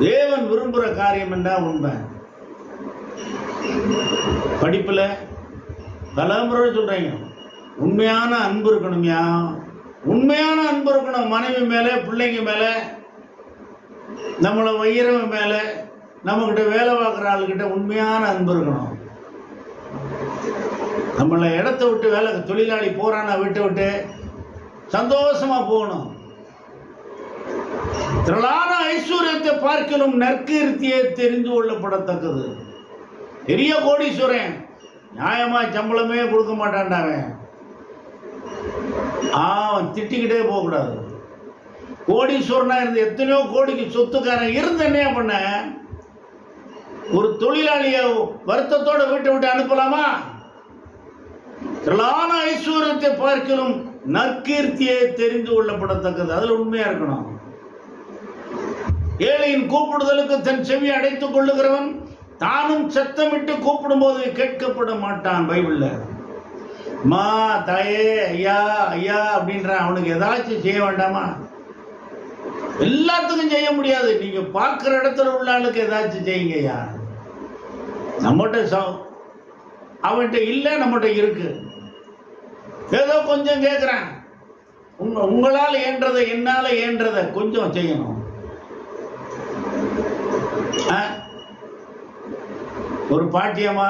தேவன் விரும்புகிற காரியம் என்ன? உண்மை. படிப்புல பல முறை சொல்றீங்க, உண்மையான அன்பு இருக்கணும்யா, உண்மையான அன்பு இருக்கணும். மனைவி மேல, பிள்ளைங்க மேல, நம்மளை வைரவ மேல, நம்மகிட்ட வேலை பார்க்குற ஆளுகிட்ட உண்மையான அன்பு இருக்கணும். நம்மளை இடத்த விட்டு வேலை தொழிலாளி போறான வீட்டை விட்டு சந்தோஷமா போகணும். திரளான ஐஸ்வர்யத்தை பார்க்கலும் நற்கீர்த்தியை தெரிந்து கொள்ளப்படத்தக்கது. பெரிய கோடீஸ்வரன் நியாயமா சம்பளமே கொடுக்க மாட்டான்டாவன், அவன் திட்டிக்கிட்டே போகக்கூடாது. கோடீஸ்வரனா இருந்து எத்தனையோ கோடிக்கு சொத்துக்காரன் இருந்து என்ன பண்ண? ஒரு தொழிலாளிய வருத்தத்தோட வீட்டை விட்டு அனுப்பலாமா? திரளான ஐஸ்வர்யத்தை பார்க்கலும் நற்கீர்த்தியை தெரிந்து கொள்ளப்படத்தக்கது. அதுல உண்மையா இருக்கணும். ஏழையின் கூப்பிடுதலுக்கு தன் செவியை அடைத்துக் கொள்ளுகிறவன் தானும் சத்தமிட்டு கூப்பிடும் போது கேட்கப்பட மாட்டான். பைபிள்ல மா தாயே ஐயா ஐயா அப்படின்ற அவனுக்கு ஏதாச்சும் செய்ய வேண்டாமா? எல்லாத்துக்கும் செய்ய முடியாது. நீங்க பார்க்கிற இடத்துல உள்ள ஆளுக்கு ஏதாச்சும் செய்யுங்க ஐயா. நம்மகிட்ட அவன்கிட்ட இல்லை, நம்மகிட்ட இருக்கு. ஏதோ கொஞ்சம் கேட்குறேன், உங்களால் ஏன்றதை என்னால ஏன்றதை கொஞ்சம் செய்யணும். ஒரு பாட்டியம்மா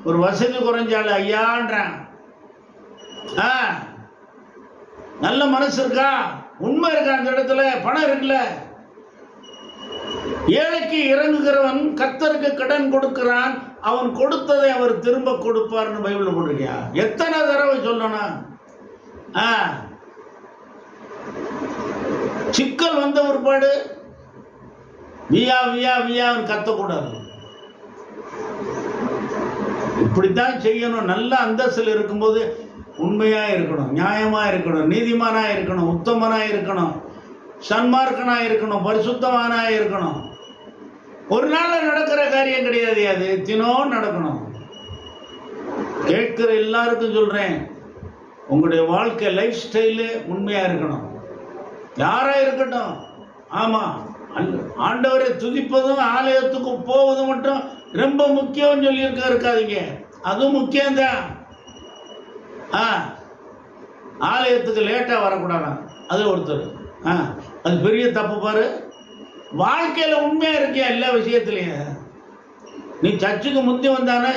ஒரு வசதி குறைஞ்சாலும் ஐயான்றான். நல்ல மனசு இருக்கா, உண்மை இருக்கா, அந்த இடத்துல பணம் இருக்குல்ல. ஏழைக்கு இறங்குகிறவன் கர்த்தருக்கு கடன் கொடுக்கிறான், அவன் கொடுத்ததை அவர் திரும்ப கொடுப்பார்னு பைபிள் போட்டிருக்கியா? எத்தனை தடவை சொல்லணும்? சிக்கல் வந்த ஒருபாடு வியா வியா வியான்னு கத்தக்கூடாது. இப்படித்தான் செய்யணும். நல்ல அந்தஸ்தில் இருக்கும்போது உண்மையா இருக்கணும், நியாயமா இருக்கணும், நீதிமானா இருக்கணும், உத்தமனா இருக்கணும், சன்மார்க்கனா இருக்கணும், பரிசுத்தமானா இருக்கணும். ஒரு நாள் நடக்கிற காரியம் கிடையாது, அது தினம் நடக்கணும். கேட்கிற எல்லாருக்கும் சொல்றேன், உங்களுடைய வாழ்க்கை லைஃப் ஸ்டைலு உண்மையா இருக்கணும். யாரா இருக்கட்டும். ஆமா, ஆண்டவரை துதிப்பதும் ஆலயத்துக்கு போவதும் மட்டும் ரொம்ப முக்கியம் சொல்லி இருக்காதீங்க. அதுவும் முக்கியம்தான். ஆலயத்துக்கு லேட்டா வரக்கூடாது, அது ஒருத்தர். அது பெரிய தப்பு பாரு. வாழ்க்கையில உண்மையா இருக்கியா எல்லா விஷயத்திலையும்? நீ சர்ச்சுக்கு முந்தி வந்தானே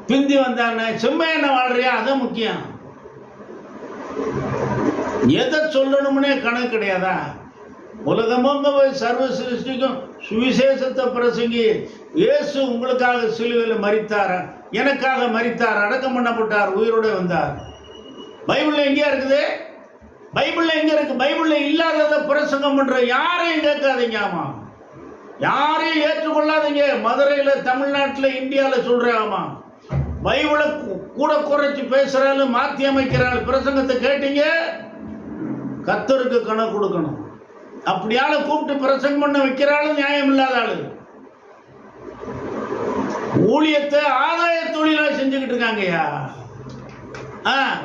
பிந்தி வந்தானே செம்மையான வாழ்றியா? அதான் முக்கியம். எதை சொல்லணும்னே கணக்கு கிடையாதா? உலகமங்க போய் சர்வ சிருஷ்டிக்கும் சுவிசேஷத்தை பிரசங்கி. இயேசு உங்களுக்காக சிலுவையில் மரித்தார், எனக்காக மரித்தார், அடக்கம் பண்ணப்பட்டார், உயிரோட வந்தார். பைபிள்ல எங்கேயா இருக்குது? பைபிள்ல எங்க இருக்கு? பைபிள்ல இல்லாததை பிரசங்கம் பண்ற யாரையும் கேட்காதீங்க. ஆமா, யாரையும் ஏற்றுக்கொள்ளாதீங்க. மதுரையில, தமிழ்நாட்டில், இந்தியாவில் சொல்றேன். ஆமா, பைபிளை கூட குறைச்சி பேசுறாள், மாற்றி அமைக்கிறாள். பிரசங்கத்தை கேட்டீங்க, கர்த்தருக்கு கணக்கு கொடுக்கணும். அப்படியால கூப்பிட்டு பிரசங்கம் பண்ண வைக்கிறாள் நியாயம் இல்லாத ஆளு. ஊழியத்தை ஆதாய தொழிலா செஞ்சுக்கிட்டு இருக்காங்கய்யா.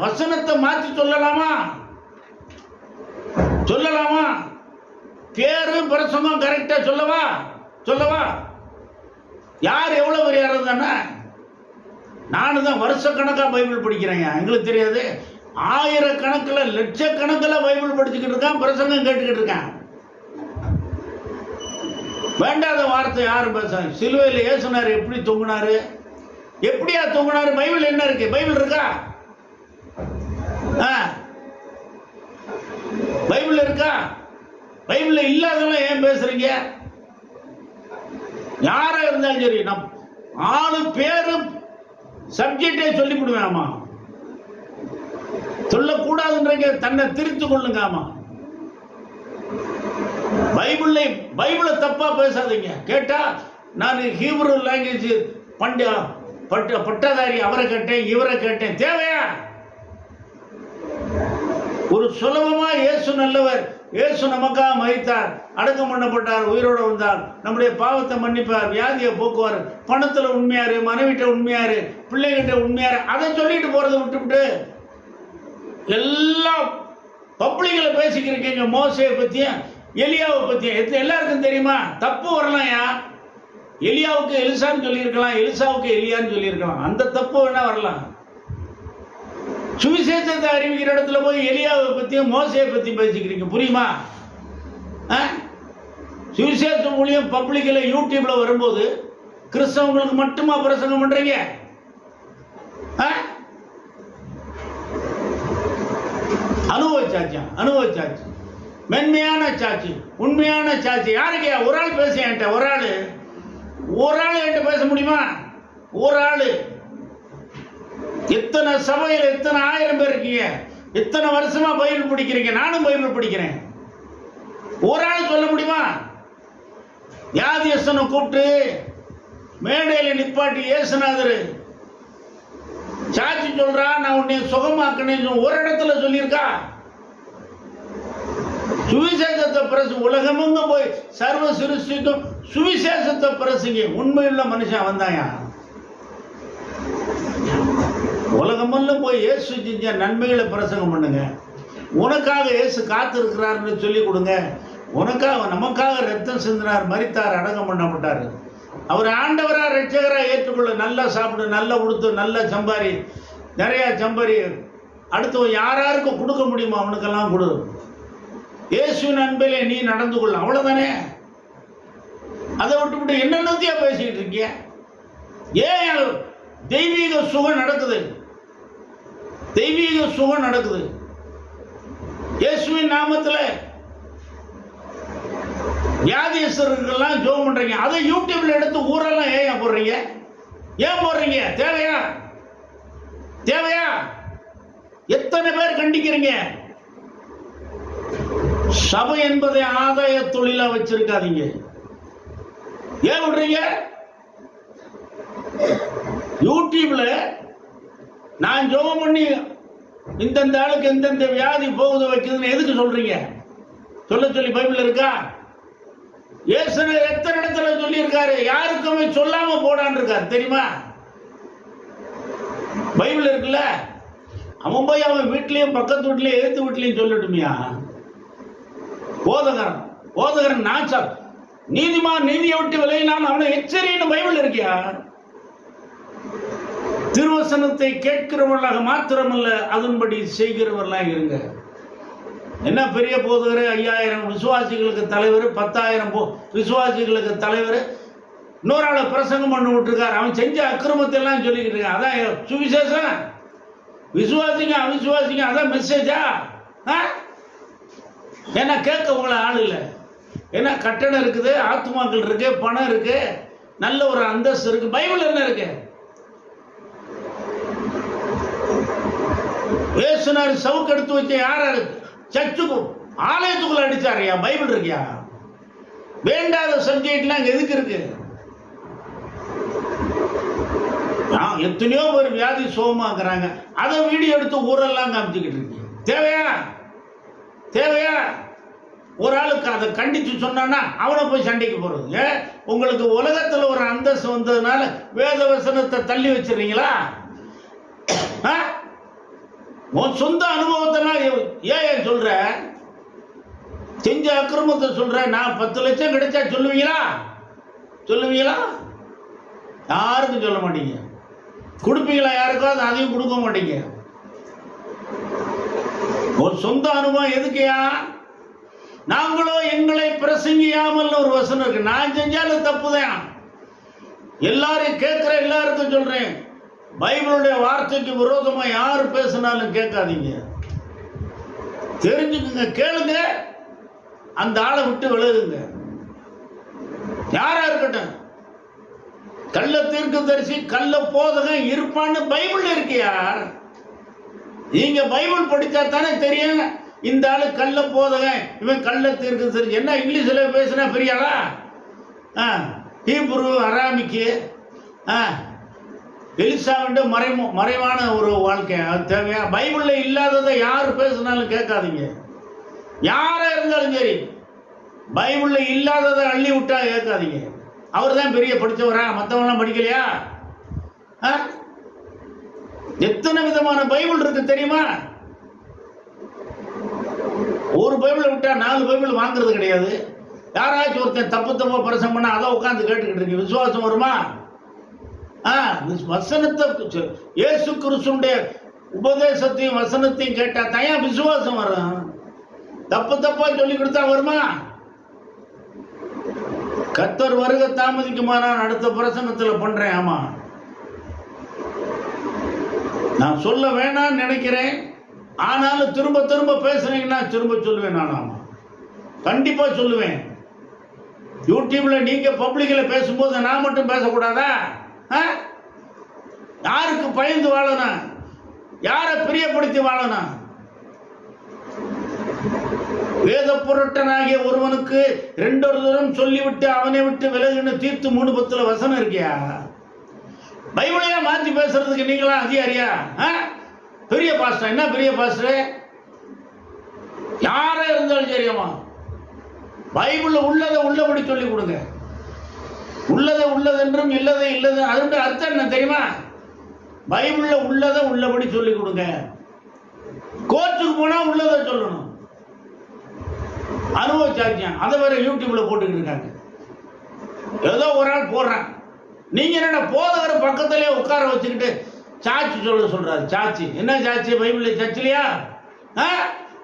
வசனத்தை மாற்றி சொல்லலாமா? சொல்லலாமா? பேரு பிரசங்கம் கரெக்டா சொல்லவா? சொல்லவா? யார் எவ்வளவு பெரிய இருந்தானே? நானும் தான் வருஷக்கணக்காக பைபிள் படிக்கிறேன். எங்களுக்கு தெரியாது. ஆயிரக்கணக்கில், லட்சக்கணக்கில் பைபிள் படிச்சுக்கிட்டு இருக்கான், பிரசங்கம் கேட்டுக்கிட்டு இருக்கான். வேண்டாத வார்த்தை யாரும் பேசுறாங்க. சிலுவையில் இயேசுனார் எப்படி தொங்குனாரு? எப்படியா தொங்குனாரு? பைபிள் என்ன இருக்கு? பைபிள் இருக்கா? பைபிள் இருக்கா? பைபிள்ல இல்லாதெல்லாம் ஏன் பேசுறீங்க? யாரா இருந்தாலும் சரி, நம் ஆளு பேரும் சப்ஜெக்டே சொல்லிவிடுவேன். ஆமா, சொல்லக்கூடாதுன்றீங்க, தன்னை திருத்திக் கொள்ளுங்க. ஆமா, பைபிளை தப்பா பேசாதீங்க. கேட்டா நான் ஹீப்ரு லாங்குவேஜ் பட்டதாரி, அவரை கேட்டேன், இவரை கேட்டேன். தேவையா? ஒரு சுலபமா இயேசு நல்லவர், இயேசு நமக்காக மரித்தார், அடக்கம் பண்ணப்பட்டார், உயிரோடு வந்தார், நம்முடைய பாவத்தை மன்னிப்பார், வியாதியை போக்குவார், பணத்துல உண்மையாரு, மனைவிட்ட உண்மையாரு, பிள்ளைகிட்ட உண்மையாரு, அதை சொல்லிட்டு போறதை விட்டுவிட்டு எல்லாம் பப்ளிக்ல பேசிக்கிறீங்க. மோசையை பத்தியும் எலியாவை பத்தியும் எல்லாருக்கும் தெரியுமா? தப்பு வரலாம்யா. எலியாவுக்கு எலிசான்னு சொல்லியிருக்கலாம், எலிசாவுக்கு எலியான்னு சொல்லியிருக்கலாம். அந்த தப்பு வேணா வரலாம். சுவிசேஷத்தை அறிவிக்கிற இடத்துல போய் எலியாவை பத்தியும் மோசையை பத்தியும் பேசிக்கிறீங்க. புரியுமா? சுவிசேஷ ஊழியம் பப்ளிக்ல யூடியூப்ல வரும்போது கிறிஸ்தவங்களுக்கு மட்டுமா பிரசங்கம் பண்றீங்க? அனுபவிச்சாச்சு. மென்மையான சாட்சி, உண்மையான சாட்சி. யாருக்கு? ஒரு ஆள் பேச என்கிட்ட, ஒரு ஆள் என்கிட்ட பேச முடியுமா? ஒரு ஆளு. எத்தனை சபையில் எத்தனை ஆயிரம் பேர் இருக்கீங்க, எத்தனை வருஷமா பைபிள் படிக்கிறீங்க. நானும் பைபிள் படிக்கிறேன். ஒரு ஆள் சொல்ல முடியுமா? வியாதியஸ்தனை கூப்பிட்டு மேடையில் நிப்பாட்டி இயேசுநாதர் சாட்சி சொல்றா, நான் உன்னை சுகமாக்கினேன் ஒரு இடத்துல சொல்லியிருக்கா? சுவிசேஷத்தை பிரசங்க. உலகமுங்க போய் சர்வ சிருஷ்டிக்கும் சுவிசேஷத்தை பிரசங்க. உண்மையுள்ள மனுஷன் வந்தாயா? உலகமெல்லாம் போய் இயேசு செஞ்ச நன்மைகளை பிரசங்கம் பண்ணுங்க. உனக்காக இயேசு காத்து இருக்கிறார்னு சொல்லி கொடுங்க. உனக்காக, நமக்காக ரத்தம் சிந்தினார், மரித்தார், அடக்கம் பண்ணப்பட்டார். அவர் ஆண்டவரா ரட்சகரா ஏற்றுக்கொள்ள. நல்லா சாப்பிடு, நல்லா உடுத்து, நல்லா சம்பாரி, நிறைய சம்பாரி. அடுத்து யாராருக்கும் கொடுக்க முடியுமா அவனுக்கெல்லாம் கொடு. இயேசுவின் அன்பிலே நீ நடந்து கொள்ள, அவ்வளவுதானே. அதை விட்டுவிட்டு என்னென்னத்தையா பேசிக்கிட்டு இருக்கீங்க? ஏன் தெய்வீக சுகம் நடக்குது? தெய்வீக சுகம் நடக்குது இயேசுவின் நாமத்தில். வியாதியஸ்தர்களுக்கெல்லாம் ஜெபம் பண்றீங்க. அதை யூடியூப்ல எடுத்து ஊரெல்லாம் ஏன் போடுறீங்க? ஏன் போடுறீங்க? தேவையா? தேவையா? எத்தனை பேர் கண்டிக்கிறீங்க? சபை என்பதை ஆதாய தொழிலா வச்சிருக்காதீங்க. ஏன் விடுறீங்க? யூடியூப்ல நான் ஜெபம் பண்ணி இந்தந்த ஆளுக்கு எந்தெந்த வியாதி போகுது வைக்குதுன்னு எதுக்கு சொல்றீங்க? சொல்ல சொல்லி பைபிள் இருக்கா? இயேசுவே எத்தனை இடத்துல சொல்லி இருக்காரு, யாருக்குமே சொல்லாம போடான்னு இருக்காரு தெரியுமா? பைபிள் இருக்குல்ல. அவன் போய் அவன் வீட்லயும் பக்கத்து வீட்லயும் எழுத்து வீட்லயும் சொல்லட்டுமியா? போதகரன் நாச்சார், நீதிமான் நீதியை விட்டு விலகினால் அவனை எச்சரின்னு பைபிள் இருக்கியா? திருவசனத்தை கேட்கிறவர்களாக மாத்திரமல்ல, அதன்படி செய்கிறவர்களாக இருங்க. என்ன பெரிய போதகர், 5000 விசுவாசிகளுக்கு தலைவர், 10,000 விசுவாசிகளுக்கு தலைவர், இன்னொரு ஆளை பிரசங்கம் பண்ணி விட்டுருக்காரு. அவன் செஞ்ச அக்கிரமத்தை எல்லாம் சொல்லிக்கிட்டு இருக்கான். அதான் சுவிசேஷம். விசுவாசிங்க அவிசுவாசிங்க அதான் மெசேஜா? ஏன்னா கேட்க உங்களை ஆள் இல்லை. ஏன்னா கட்டணம் இருக்குது, ஆத்துமாக்கள் இருக்கு, பணம் இருக்கு, நல்ல ஒரு அந்தஸ்து இருக்கு. பைபிள் என்ன இருக்கு? வேசுனார் சவுக்கு எடுத்து வச்ச யாரா இருக்கு? சர்ச்சுக்கு ஆலயத்துக்குள்ள அடிச்சாரியா? பைபிள் இருக்கியா? வேண்டாத சப்ஜெக்ட்லாம் அங்க எதுக்கு இருக்கு? எத்தனையோ பேர் வியாதி சோகமாக்குறாங்க, அதை வீடியோ எடுத்து ஊரெல்லாம் காமிச்சுக்கிட்டு இருக்கு. தேவையா? தேவையா? ஒரு ஆளுக்கு அதை கண்டிச்சு சொன்னா அவனை போய் சண்டைக்கு போறது. உங்களுக்கு உலகத்தில் ஒரு அந்தஸ்து வந்ததுனால வேத வசனத்தை தள்ளி வச்சிருக்கீங்களா? உன் சொந்த அனுபவத்தை ஏன் சொல்ற? செஞ்ச அக்கிரமத்தை சொல்ற. நான் 10 லட்சம் கிடைச்சா சொல்லுவீங்களா? சொல்லுவீங்களா? யாருக்கும் சொல்ல மாட்டீங்க. கொடுப்பீங்களா யாருக்காவது? அதையும் கொடுக்க மாட்டீங்க. ஒரு சொந்த அனுபவம் எதுக்கையா? நாங்களோ எங்களை பிரசங்கியாமல் ஒரு வசனம் இருக்கு. நான் செஞ்சாலும் தப்புதான். எல்லாரையும் கேட்கிற எல்லாருக்கும் சொல்றேன், பைபிளுடைய வார்த்தைக்கு விரோதமா யாரு பேசினாலும் கேட்காதீங்க. தெரிஞ்சுக்குங்க, கேளுங்க, அந்த ஆளை விட்டு விலகுங்க. யாரா இருக்கட்டும். கள்ள தீர்க்கதரிசி, கள்ள போதகம் இருப்பான்னு பைபிள் இருக்கியா? நீங்க பைபிள் படிச்சா தானே தெரியும் இந்த ஆளு கள்ள போதகம், இவன் கள்ள தீர்க்கதரிசி. என்ன இங்கிலீஷ்ல பேசினா பெரியாளா? ஹீப்ரு, அராமிக்கு, எலிசாவின் மறைவான ஒரு வாழ்க்கை அது தேவையா? பைபிள்ல இல்லாததை யாரு பேசினாலும் கேட்காதீங்க. யாரா இருந்தாலும் சரி, பைபிள்ல இல்லாததை அள்ளி விட்டா கேட்காதீங்க. அவர் தான் பெரிய படித்தவரா? மற்றவங்களாம் படிக்கலையா? எத்தனை விதமான பைபிள் இருக்கு தெரியுமா? ஒரு பைபிளை விட்டா 4 பைபிள் வாங்குறது கிடையாது. யாராச்சும் ஒருத்தன் தப்பா பிரசங்கம் பண்ணா அதை உட்காந்து கேட்டுக்கிட்டு இருக்கு. விசுவாசம் வருமா? வசனத்தை, இயேசு கிறிஸ்துடைய உபதேசத்தையும் வசனத்தையும் கேட்டா தான் விசுவாசம் வரும். தப்பா சொல்லி கொடுத்தா வருமா? கர்த்தர் வருக தாமதிக்குமானா அடுத்த பிரசங்கத்தில் பண்றேன். ஆமா, நான் சொல்ல வேணாம்னு நினைக்கிறேன். ஆனாலும் திரும்ப திரும்ப பேசுறீங்கன்னா திரும்ப சொல்லுவேன். நான் ஆமா கண்டிப்பா சொல்லுவேன். யூடியூப்ல நீங்க பப்ளிக்ல பேசும்போது நான் மட்டும் பேசக்கூடாதா? யாருக்கு பயந்து வாழணும்? யாரை பிரியப்படுத்தி வாழணும்? வேத புரட்டனாகிய ஒருவனுக்கு 2 தரம் சொல்லிவிட்டு அவனை விட்டு விலகுன்னு தீர்த்து 3:10 வசனம் இருக்கியா? பைபிளையா மாற்றி பேசுறதுக்கு நீங்களா அதிகாரியா? பெரிய பாஸ்டர். என்ன பெரிய பாஸ்டர்? யாரா இருந்தாலும் சரியாமா, பைபிள்ல உள்ளதை உள்ளபடி சொல்லி கொடுங்க. உள்ளதை உள்ளதென்றும் இல்லதை இல்லது, அதோட அர்த்தம் என்ன தெரியுமா? பைபிள்ல உள்ளதை உள்ளபடி சொல்லி கொடுங்க. கோர்ட்டுக்கு போனா உள்ளதை சொல்லணும். அனுபவிச்சாச்சியம் அதை வேற யூடியூப்ல போட்டுக்கிட்டு இருக்காங்க. ஏதோ ஒரு ஆள் போடுறான். நீங்க என்ன போதகர பக்கத்திலே உட்கார வச்சுக்கிட்டு சாட்சி சொல்றாரு. சாட்சி என்ன சாட்சி? பைபிள்ல சர்ச்சிலையா?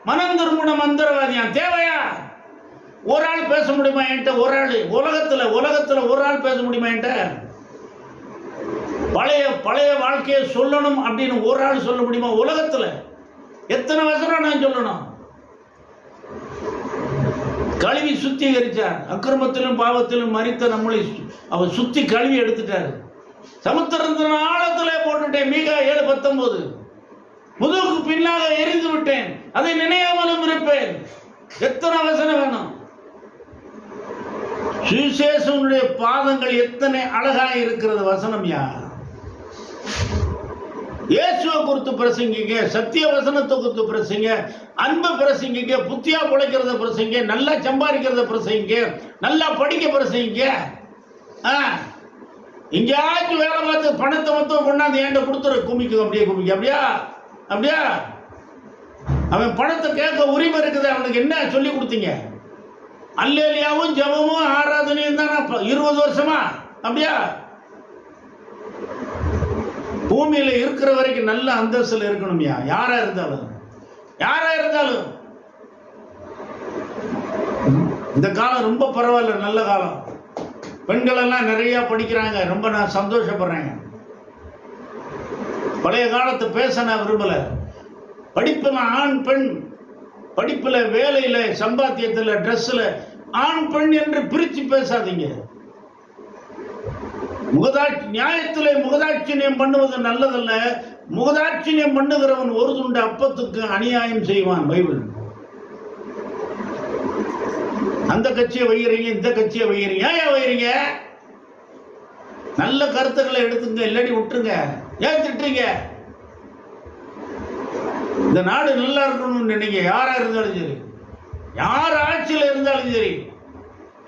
மனம் திரும்பின மந்திரவாதியா? தேவையா? ஒரு ஆள் பேச முடியுமா என்கிட்ட? ஒரு ஆள் உலகத்துல ஒரு ஆள் பேச முடியுமா என்கிட்ட? பழைய வாழ்க்கையை சொல்லணும் அப்படின்னு ஒரு ஆள் சொல்ல முடியுமா? உலகத்துல எத்தனை வசனம் நான் சொல்லணும்? கழுவி சுத்திகரிச்சார். அக்கிரமத்திலும் பாவத்திலும் மரித்த நம்மளை அவர் சுத்தி கழுவி எடுத்துட்டார். சமுத்திரத்தின் ஆழத்திலே போட்டுட்டேன். மீகா 7:19. முதுகுக்கு பின்னாக எரிந்து விட்டேன், அதை நினையாமலும் இருப்பேன். எத்தனை வசனம் வேணும்? சுவிசேஷனுடைய பாதங்கள் எத்தனை அழகாக இருக்கிறது வசனம். இயேசுவை குறித்து பிரசங்கிங்க, சத்திய வசனத்தை குறித்து பிரசங்க, அன்பு பிரசங்கிங்க, புத்தியா பிழைக்கிறத பிரசங்க, நல்லா சம்பாதிக்கிறத பிரசங்கிங்க, நல்லா படிக்க பிரசங்கிங்க. எங்கேயாச்சும் வேலை பார்த்து பணத்தை மொத்தம் கொண்டாந்து ஏண்ட கொடுத்துரு, குமிக்கும். அப்படியா அவன் பணத்தை கேட்க உரிமை இருக்குது. அவனுக்கு என்ன சொல்லி கொடுத்தீங்க? அல்லேலியாவும் ஜெபமும் ஆராதனையும் தான் 20 வருஷமா. அப்படியா? பூமியில இருக்கிற வரைக்கும் நல்ல அந்தஸ்துல இருக்கணும்யா. யாரா இருந்தாலும் இந்த காலம் ரொம்ப பரவாயில்ல, நல்ல காலம். பெண்கள் எல்லாம் நிறைய படிக்கிறாங்க. ரொம்ப நான் சந்தோஷப்படுறேன். பழைய காலத்தை பேச நான் விரும்பல. படிப்புல ஆண் பெண், படிப்புல, வேலையில, சம்பாத்தியத்துல, ட்ரெஸ்ல ஆண் பெண் என்று பிரிச்சு பேசாதீங்க. நியாயத்திலே முகதாட்சியம் பண்ணுவது நல்லதல்ல. முகதாட்சியம் பண்ணுகிறவன் ஒரு துண்டு அப்பத்துக்கு அநியாயம் செய்வான். பைபிள். அந்த கட்சியை வைக்கிறீங்க, இந்த கட்சியை வைக்கிறீங்க. ஏன் வைக்கிறீங்க? நல்ல கருத்துக்களை எடுத்துங்க, இல்லாட்டி விட்டுருங்க. ஏன் திட்டுறீங்க? இந்த நாடு நல்லா இருக்கணும்னு நினைங்க. யாரா இருந்தாலும் சரி, யார் ஆட்சியில் இருந்தாலும் சரி,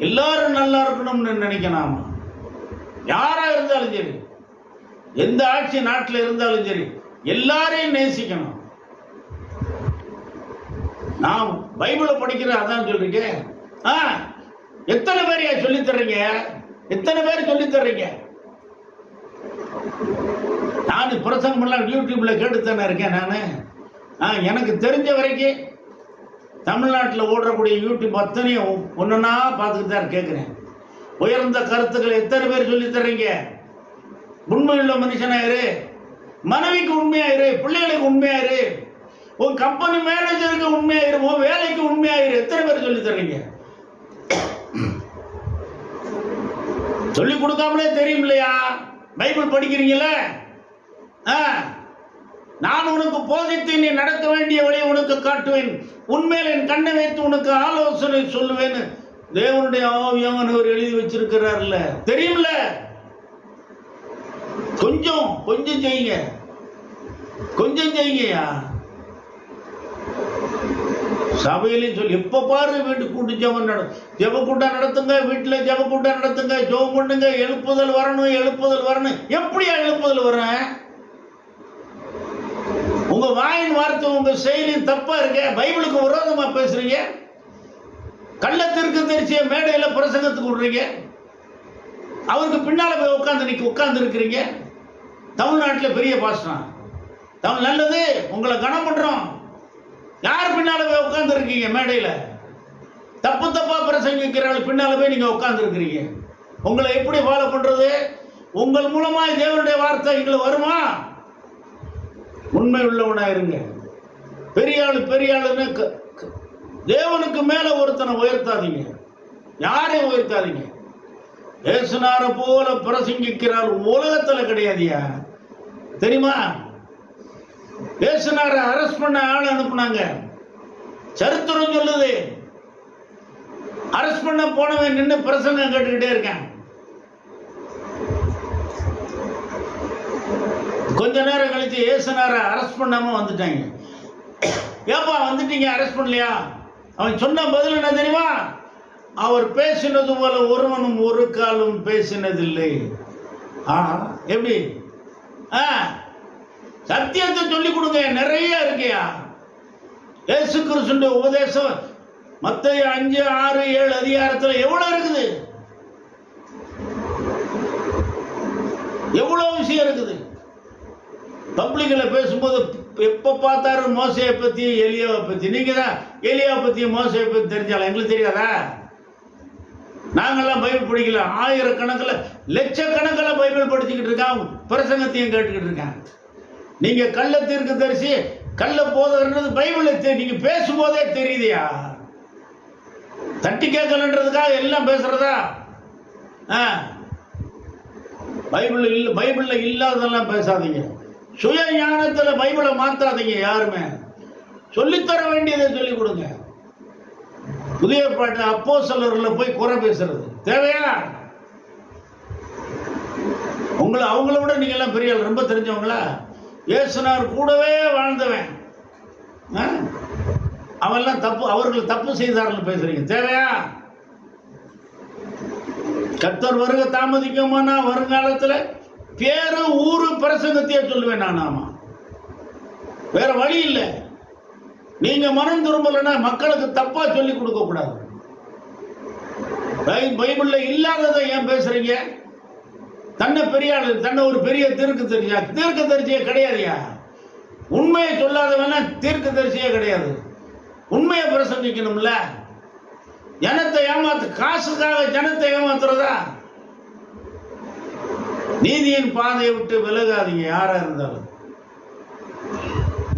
எல்லாரும் நல்லா இருக்கணும்னு நினைக்கணும். யாரா இருந்தாலும் சரி, எந்த ஆட்சி நாட்டில் இருந்தாலும் சரி, எல்லாரையும் நேசிக்கணும். நான் பைபிளை படிக்கிறேன், அதான் சொல்றீங்க. எத்தனை பேரையா சொல்லி தர்றீங்க? எத்தனை பேர் சொல்லி தர்றீங்க? நான் பிரசங்கம் பண்ணலாம் யூடியூப்ல கேட்டுத்தானே இருக்கேன். நான் எனக்கு தெரிஞ்ச வரைக்கும் தமிழ்நாட்டில் ஓடுறக்கூடிய யூடியூப் அத்தனையும் ஒன்றுனா பார்த்துக்கிட்டு தான் கேட்குறேன். உயர்ந்த கருத்துக்களை எத்தனை பேர் சொல்லி தர்றீங்க? உண்மையுள்ள மனுஷனாயிரு, மனைவிக்கு உண்மையாயிரு, பிள்ளைகளுக்கு உண்மையாயிரு, உன் கம்பெனி மேனேஜருக்கு உண்மையாயிரு, உன் வேலைக்கு உண்மையாயிரு. எத்தனை பேர் சொல்லி தர்றீங்க? சொல்லி கொடுக்காமலே தெரியும் இல்லையா? பைபிள் படிக்கிறீங்கள? நான் உனக்கு போதித்து நீ நடக்க வேண்டிய வழியை உனக்கு காட்டுவேன், உண்மையில் என் கண்ணை வைத்து உனக்கு ஆலோசனை சொல்லுவேன். தேவனுடைய ஆவியானவர் எழுதி வச்சிருக்கிறார்ல, தெரியும்ல? கொஞ்சம் கொஞ்சம் செய்யுங்க, கொஞ்சம் செய்யுங்கயா. சபையிலையும் சொல்லி எப்ப பாரு வீட்டு கூட்டு ஜெப கூட்டம் நடத்துங்க, வீட்டுல ஜெப கூட்டம் நடத்துங்க, ஜெபம் பண்ணுங்க, எழுப்புதல் வரணும், எழுப்புதல் வரணும். எப்படியா எழுப்புதல் வர? உங்க வாயின் வார்த்தை உங்க செயலின் தப்பா இருக்க. பைபிளுக்கு விரோதமா பேசுறீங்க. கள்ளத்திற்கு தெரிச்சிய மேடையில பிரசங்கத்துக்கு விடுறீங்க. அவருக்கு பின்னால போய் உட்கார்ந்து இருக்கிறீங்க. தமிழ்நாட்டில் பெரிய பாஸ்டர், தமிழ் நல்லது, உங்களை கனம் பண்றோம். யார் பின்னால போய் உட்கார்ந்து இருக்கீங்க? மேடையில தப்பு தப்பா பிரசங்கிக்கிறார்கள், பின்னால போய் நீங்க உட்கார்ந்து இருக்கிறீங்க. உங்களை எப்படி ஃபாலோ பண்றது? உங்கள் மூலமா தேவனுடைய வார்த்தை எங்களுக்கு வருமா? உண்மை உள்ளவனா இருங்க. பெரிய ஆளுன்னு தேவனுக்கு மேல ஒருத்தனை உயர்த்தாதீங்க, யாரையும் உயர்த்தாதீங்க. ஏசுனார போல பிரசங்கிக்கிறார் உலகத்துல கிடையாதியா, தெரியுமா? ஏசுனார அரெஸ்ட் பண்ண ஆள் அனுப்புனாங்க. சரித்திரம் சொல்லுது, அரெஸ்ட் பண்ண போனவன் நின்று பிரசங்கம் கேட்டுக்கிட்டே இருக்கான். கொஞ்ச நேரம் கழிச்சு ஏசுனார அரெஸ்ட் பண்ணாம வந்துட்டாங்க. ஏப்பா வந்துட்டீங்க, அரெஸ்ட் பண்ணலையா? அவன் சொன்ன பதில் என்ன தெரியுமா? அவர் பேசினது போல ஒருவனும் ஒரு காலம் பேசினதில்லை. எப்படி? சத்தியத்தை சொல்லிக் கொடுங்க, நிறைய இருக்கையா. இயேசு கிறிஸ்துவின் உபதேசம் மத்தேயு 5, 6, 7 அதிகாரத்தில் எவ்வளவு இருக்குது, எவ்வளவு விஷயம் இருக்குது. பப்ளிக்ல பேசும்போது எப்ப பார்த்தாரு மோசையை பத்தி, எலியாவை பத்தி. நீங்க தான் எலியாவை பத்தி மோசையை பத்தி தெரிஞ்சாலும் எங்களுக்கு தெரியாதா? நாங்கெல்லாம் பைபிள் படிக்கல, ஆயிரக்கணக்கில் லட்சக்கணக்கில் பைபிள் படிச்சுக்கிட்டு இருக்கான், பிரசங்கத்தையும் கேட்டுக்கிட்டு இருக்கான். நீங்க கள்ள தீர்க்க தரிசி, கள்ள போதன்றது பைபிள் நீங்க பேசும்போதே தெரியுதையா? தட்டி கேட்கலன்றதுக்காக எல்லாம் பேசுறதா? பைபிள்ல இல்லாததெல்லாம் பேசாதீங்க. சுய ஞானத்துல பைபிளை மாத்தாதீங்க. யாருமே சொல்லித்தர வேண்டியதை சொல்லிக் கொடுங்க. புதிய பாட்டு அப்போஸ்தலர்ல போய் குறை பேசுறது தேவையா? அவங்கள விட நீங்க எல்லாம் பெரிய ரொம்ப தெரிஞ்சவங்களா? இயேசுனார் கூடவே வாழ்ந்தவன் அவெல்லாம் தப்பு, அவர்கள் தப்பு செய்தார்கள் பேசுறீங்க தேவையா? கர்த்தர் வருக தாமதிக்குமானா வருங்காலத்துல பேரு ஊரு பிரசங்கத்தையே சொல்லுவேன் நான். ஆமா, வேற வழி இல்லை. நீங்க மனம் திரும்பலன்னா மக்களுக்கு தப்பா சொல்லி கொடுக்க கூடாது. பைபிள்ல இல்லாததை ஏன் பேசுறீங்க? தன்னை பெரிய ஆளு, தன்னை ஒரு பெரிய தீர்க்க தரிசியே கிடையாதுயா. உண்மையை சொல்லாதவனா தீர்க்க தரிசியே கிடையாது. உண்மையை பிரசங்கிக்கணும்ல. ஜனத்தை ஏமாத்து, காசுக்காக ஜனத்தை ஏமாத்துறதா? நீதியின் பாதையை விட்டு விலகாதீங்க யாரா இருந்தாலும்.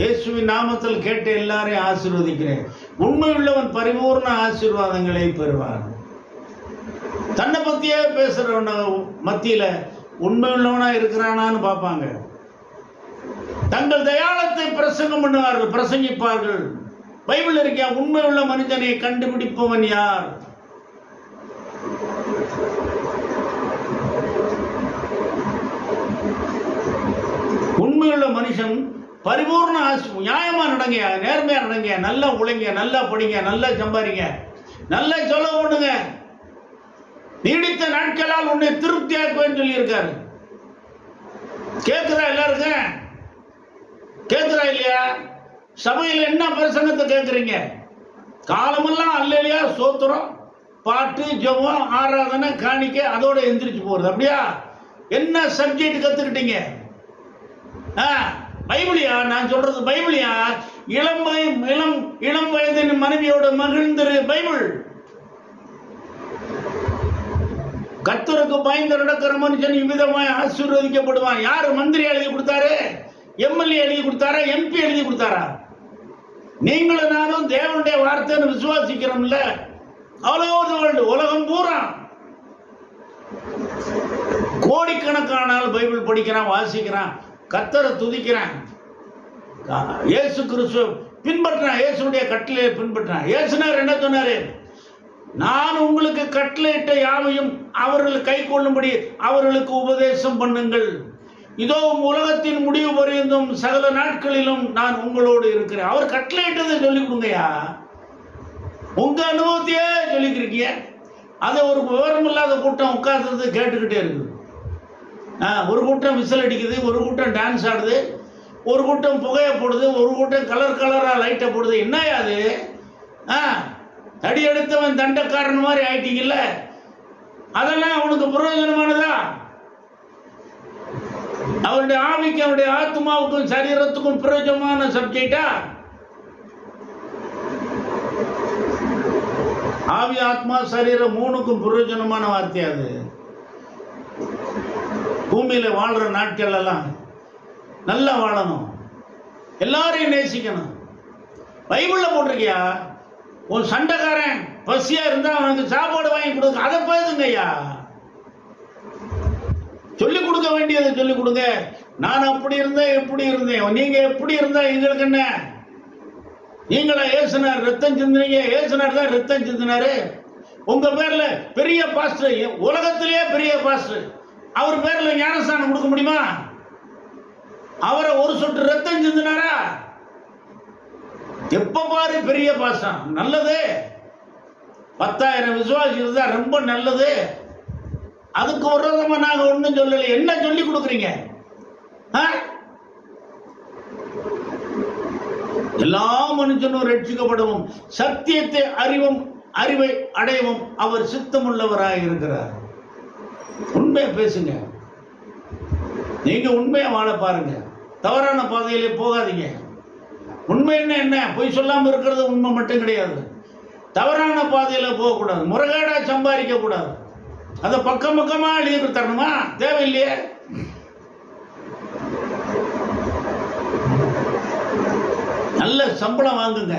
இயேசுவின் நாமத்தில் கேட்ட எல்லாரையும் ஆசீர்வதிக்கிறேன். உண்மையுள்ளவன் பரிபூர்ண ஆசீர்வாதங்களை பெறுவார். தன்னை பற்றியே பேசுகிறவன மத்தியில் உண்மை உள்ளவனா இருக்கிறானான்னு பார்ப்பாங்க. தங்கள் தயாளத்தை பிரசங்கம் பண்ணுவார்கள், பிரசங்கிப்பார்கள். பைபிள் இருக்கியா? உண்மை உள்ள மனிதனை கண்டுபிடிப்பவன் யார்? உண்மையுள்ள மனுஷன் பரிபூர்ண நியாயமா நடங்க, நேர்மையா நடங்க, நல்லா உழைங்க, நல்லா படிங்க, நல்லா சம்பாதிங்க, நல்லா செலவு பண்ணுங்க, நீடித்த நாட்களால் உன்னை திருப்தியாக்குவேன்னு சொல்லி இருக்காரு. கேட்குதா எல்லாருக்கும்? கேட்குதா இல்லையா? சபையில் என்ன பிரசங்கத்தை கேட்குறீங்க? காலமெல்லாம் அல்லையா சோத்திரம், பாட்டு, ஜெபம், ஆராதனை, காணிக்கை, அதோட எந்திரிச்சு போறது. அப்படியா? என்ன சப்ஜெக்ட் கத்துக்கிட்டீங்க? பைபிளியா? நான் சொல்றது பைபிளியா? இளம் வயதின் மனைவியோட மகிழ்ந்திரு பைபிள். கர்த்தருக்கு பயந்து நடக்கிற மனுஷன் இவ்விதமாய் ஆசீர்வதிக்கப்படுவான். யாரு மந்திரி எழுதி கொடுத்தாரு? எம்எல்ஏ எழுதி கொடுத்தாரா? எம்பி எழுதி கொடுத்தாரா? நீங்களும் நானும் தேவனுடைய வார்த்தைன்னு விசுவாசிக்கிறோம்ல. அவ்வளவு உலகம் பூரா கோடிக்கணக்கான பைபிள் படிக்கிறான், வாசிக்கிறான், கர்த்தரை துதிக்கிறான், இயேசு கிறிஸ்து பின்பற்றான், இயேசுடைய கட்டளையை பின்பற்றான். இயேசுனார் என்ன சொன்னாரு? நான் உங்களுக்கு கட்டளையிட்ட யாவையும் அவர்கள் கை கொள்ளும்படி அவர்களுக்கு உபதேசம் பண்ணுங்கள். இதோ உலகத்தின் முடிவு பரியந்தும் சகல நாட்களிலும் நான் உங்களோடு இருக்கிறேன். அவர் கட்டளையிட்டதை சொல்லிக் கொடுங்கயா. உங்க அனுபவத்தையே சொல்லிக்கிறீங்க. அதை ஒரு விவரம் இல்லாத கூட்டம் உட்கார்ந்து கேட்டுக்கிட்டே இருக்குது. ஒரு கூட்டம் விசில் அடிக்குது, ஒரு கூட்டம் டான்ஸ் ஆடுது, ஒரு கூட்டம் புகையை போடுது, ஒரு கூட்டம் கலர் கலராக லைட்டை போடுது. என்னையா அது? தடி எடுத்தவன் தண்டக்காரன் மாதிரி ஆயிட்டீங்கல்ல. அதெல்லாம் அவனுக்கு பிரயோஜனமானதா? அவருடைய ஆவிக்கு, அவருடைய ஆத்மாவுக்கும் சரீரத்துக்கும் பிரயோஜனமான சப்ஜெக்டா? ஆவி, ஆத்மா, சரீரம் மூணுக்கும் பிரயோஜனமான வார்த்தை அது. பூமியில வாழ்ற நாட்கள் எல்லாம் நல்லா வாழணும், எல்லாரையும் நேசிக்கணும். பைபிள்ல போட்டிருக்கியா? ஒரு சண்டைக்காரன் பசியா இருந்தா அவனுக்கு சாப்பாடு வாங்கி கொடுக்க, அதை போதுங்கய்யா. சொல்லிக் கொடுக்க வேண்டியதை சொல்லிக் கொடுங்க. நான் அப்படி இருந்தேன், எப்படி இருந்தேன், நீங்க எப்படி இருந்தா எங்களுக்கு என்ன? நீங்களா ஏசுனார் ரத்தம் சிந்தினீங்க? ஏசுனார் தான் ரத்தம் சிந்தினாரு. உங்க பேர்ல பெரிய பாஸ்டர், உலகத்திலேயே பெரிய பாஸ்டர், அவர் பேர்ல ஞானஸ்தானம் கொடுக்க முடியுமா? அவரை ஒரு சொட்டு ரத்தம் சிந்தினாரா? எப்ப பாரு பெரிய பாஸ்டர். நல்லது, 10,000 விசுவாசி இருந்தா ரொம்ப நல்லது. அதுக்கு விரோதமா நாங்க ஒண்ணும் சொல்லல. என்ன சொல்லி கொடுக்குறீங்க? எல்லா மனுஷனும் ரட்சிக்கப்படவும் சத்தியத்தை அறிவை அடையவும் அவர் சித்தமுள்ளவராக இருக்கிறார். உண்மையை பேசுங்க. நீங்க உண்மையை வாழ பாருங்க. தவறான பாதையிலே போகாதீங்க. உண்மை என்ன? பொய் சொல்லாம இருக்கிறது உண்மை மட்டும் கிடையாது. தவறான பாதையில போகக்கூடாது, முறைகேடா சம்பாதிக்க கூடாது. அதை பக்கம் பக்கமா எழுதி தரணுமா? தேவையில்லையே. நல்ல சம்பளம் வாங்குங்க,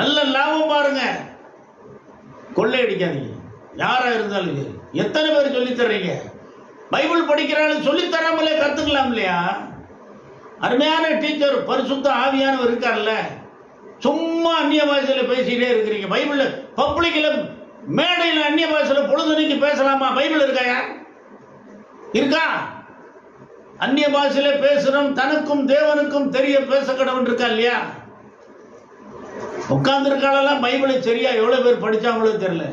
நல்ல லாபம் பாருங்க, கொள்ளையடிக்காதீங்க. யாரா இருந்தாலும் எத்தனை பேர் சொல்லி தர்றீங்க? பைபிள் படிக்கிறாலும் சொல்லி தராமலே கத்துக்கலாம் இல்லையா? அருமையான டீச்சர் பரிசுத்த ஆவியானவர் இருக்கார்ல, சும்மா அந்நிய பாஷையில பேசிட்டே இருக்கிறீங்க. பைபிள்ல பப்ளிக்ல மேடையில் அந்நிய பாஷையில பொழுதுனைக்கு பேசலாமா? பைபிள் இருக்காயா? இருக்கா? அந்நிய பாஷையில பேசுறோம், தனக்கும் தேவனுக்கும் தெரிய பேச கடவுள் இருக்கா இல்லையா? உட்கார்ந்து இருக்காளெல்லாம் பைபிளை சரியா எவ்வளவு பேர் படிச்சாங்களோ தெரியல.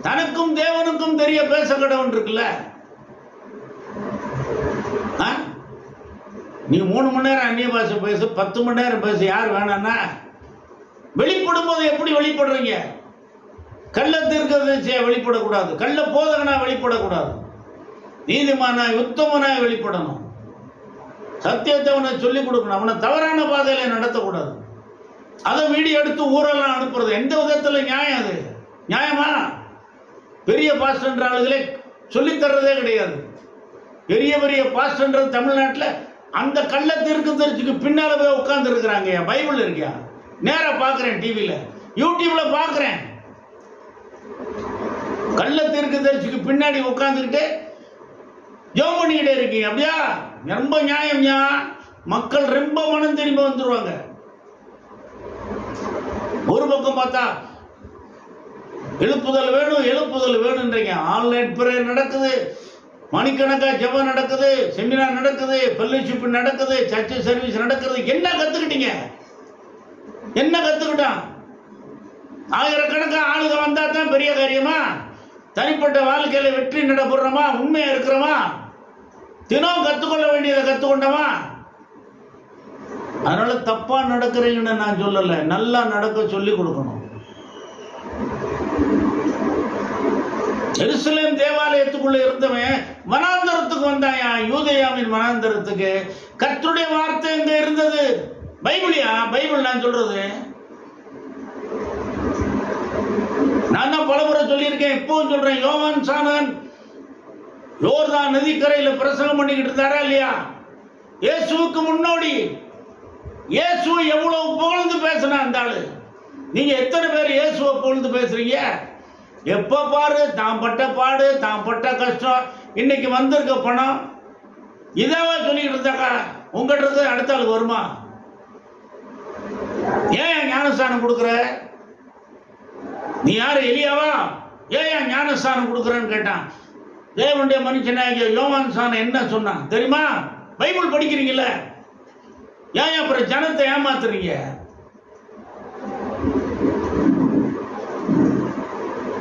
தனக்கும் தேவனுக்கும் தெரிய பேச கடவுள் இருக்குல்ல. நீ 3 மணி நேரம் அந்நிய பாஷை பேசு, 10 மணி நேரம் பேசு, யார் வேணான்னா? வெளிப்படும் போது எப்படி வெளிப்படுறீங்க? கள்ள தீர்க்கதரிசியா வெளிப்படக்கூடாது, கள்ள போதகனா வெளிப்படக்கூடாது, நீதிமானாய் உத்தமனாய் வெளிப்படணும். சத்தியத்தை அவனை சொல்லிக் கொடுக்கணும். அவனை தவறான பாதையில நடத்தக்கூடாது. அதை வீடியோ எடுத்து ஊரெல்லாம் அனுப்புறது எந்த விதத்துல நியாயம்? அது நியாயமா? பெரிய பாஸ்டர் ஆளுகளே சொல்லித்தர்றதே கிடையாது. பெரிய பெரிய பாஸ்டர் தமிழ்நாட்டில் அந்த கள்ள தீர்க்கதரிசிக்கு பின்னால போய் உட்கார்ந்து இருக்கிறாங்க. பைபிள் இருக்கியா? நேரா பார்க்கிறேன், டிவியில யூடியூப்ல பார்க்கிறேன். கள்ள தீர்க்கதரிசிக்கு பின்னாடி உட்கார்ந்துக்கிட்டு ஜெபம் பண்ணிக்கிட்டே இருக்கீங்க. அப்படியா? ரொம்ப நியாயம்யா. மக்கள் ரொம்ப மனம் திரும்பி வந்துருவாங்க. ஒரு பக்கம் பார்த்தா எழுப்புதல் வேணும் எழுப்புதல் வேணும்ன்றீங்க. ஆன்லைன் பிரேயர் நடக்குது, மணிக்கணக்காக ஜெபம் நடக்குது, செமினார் நடக்குது, ஃபெல்லோஷிப் நடக்குது, சர்ச் சர்வீஸ் நடக்குது. என்ன கத்துக்கிட்டீங்க? என்ன கத்துக்கிட்டான்? ஆயிரக்கணக்காக ஆளுக வந்தா தான் பெரிய காரியமா? தனிப்பட்ட வாழ்க்கையில வெற்றி நடைபெறமா? உண்மையா இருக்கிறோமா? தினம் கத்துக்கொள்ள வேண்டியதை கத்துக்கொண்டோமா? அதனால தப்பா நடக்கிறீங்கன்னு நான் சொல்லல, நல்லா நடக்க சொல்லி கொடுக்கணும். எருசலேம் தேவாலயத்துக்குள்ள இருந்தவன் வனாந்தரத்துக்கு வந்தாயா, யூதேயாவின் வனாந்தரத்துக்கு. கர்த்தருடைய வார்த்தை எங்க இருந்தது? பைபிளியா? பைபிள் நான் சொல்றது. நான் தான் பலமுறை சொல்லியிருக்கேன், இப்பவும் சொல்றேன். யோவான் சாணகன் யோர்தான் நதிக்கரையில் பிரசங்கம் பண்ணிக்கிட்டு இருந்தாரா இல்லையா? இயேசுவுக்கு முன்னோடி. இயேசுவை எவ்வளவு புகழ்ந்து பேசினா அந்த ஆளு. நீங்க எத்தனை பேர் இயேசுவை புகழ்ந்து பேசுறீங்க? எப்ப பாரு தான் பட்ட பாடு, தான் பட்ட கஷ்டம், இன்னைக்கு வந்திருக்க பணம், இதாவா சொல்லிக்கிட்டு இருந்தாக்கா உங்ககிட்ட அடுத்த ஆளுக்கு வருமா? ஏன் ஞானஸ்தானம் கொடுக்குற? நீ யாரு, எலியாவா? ஏன் ஞானஸ்தானம் கொடுக்குறன்னு கேட்டான். தேவனுடைய மனுஷனாகிய யோவான் சாணகன் என்ன சொன்னான் தெரியுமா? பைபிள் படிக்கிறீங்கல்ல, ஏன் அப்புறம் ஜனத்தை ஏமாத்துறீங்க?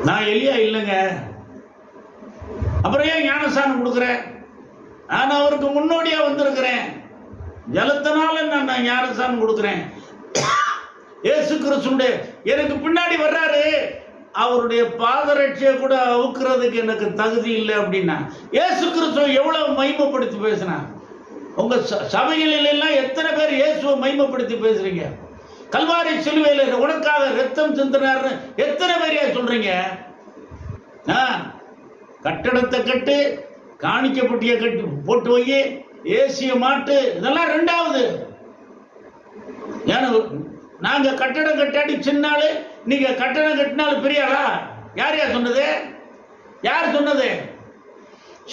நான் எலியா இல்லைங்க, அப்புறம் ஏன் ஞானஸ்தானம் கொடுக்குறேன்? நான் அவருக்கு முன்னோடியா வந்திருக்கிறேன், ஜலத்தினால நான் ஞானஸ்தானம் கொடுக்குறேன். இயேசு கிறிஸ்துடைய எனக்கு பின்னாடி வர்றாரு, அவருடைய பாதரட்சியை கூட அவுக்கிறதுக்கு எனக்கு தகுதி இல்லை அப்படின்னா இயேசு கிறிஸ்துவ எவ்வளவு மகிமைப்படுத்தி பேசினா? உங்க சபைகளில் எல்லாம் எத்தனை பேர் இயேசுவை மகிமைப்படுத்தி பேசுறீங்க? கல்வாரி சிலுவையில் உனக்காக ரத்தம் சிந்தினார்னு எத்தனை பேரையா சொல்றீங்க? கட்டடத்தை கட்டு, காணிக்கப்பட்டிய கட்டி போட்டு வை, ஏசிய மாட்டு, இதெல்லாம் ரெண்டாவது. ஏன்னா நாங்க கட்டடம் கட்டாடி சின்னாலு, நீங்க கட்டடம் கட்டினாலும் பெரியாளா? யாரையா சொன்னது? யார் சொன்னது?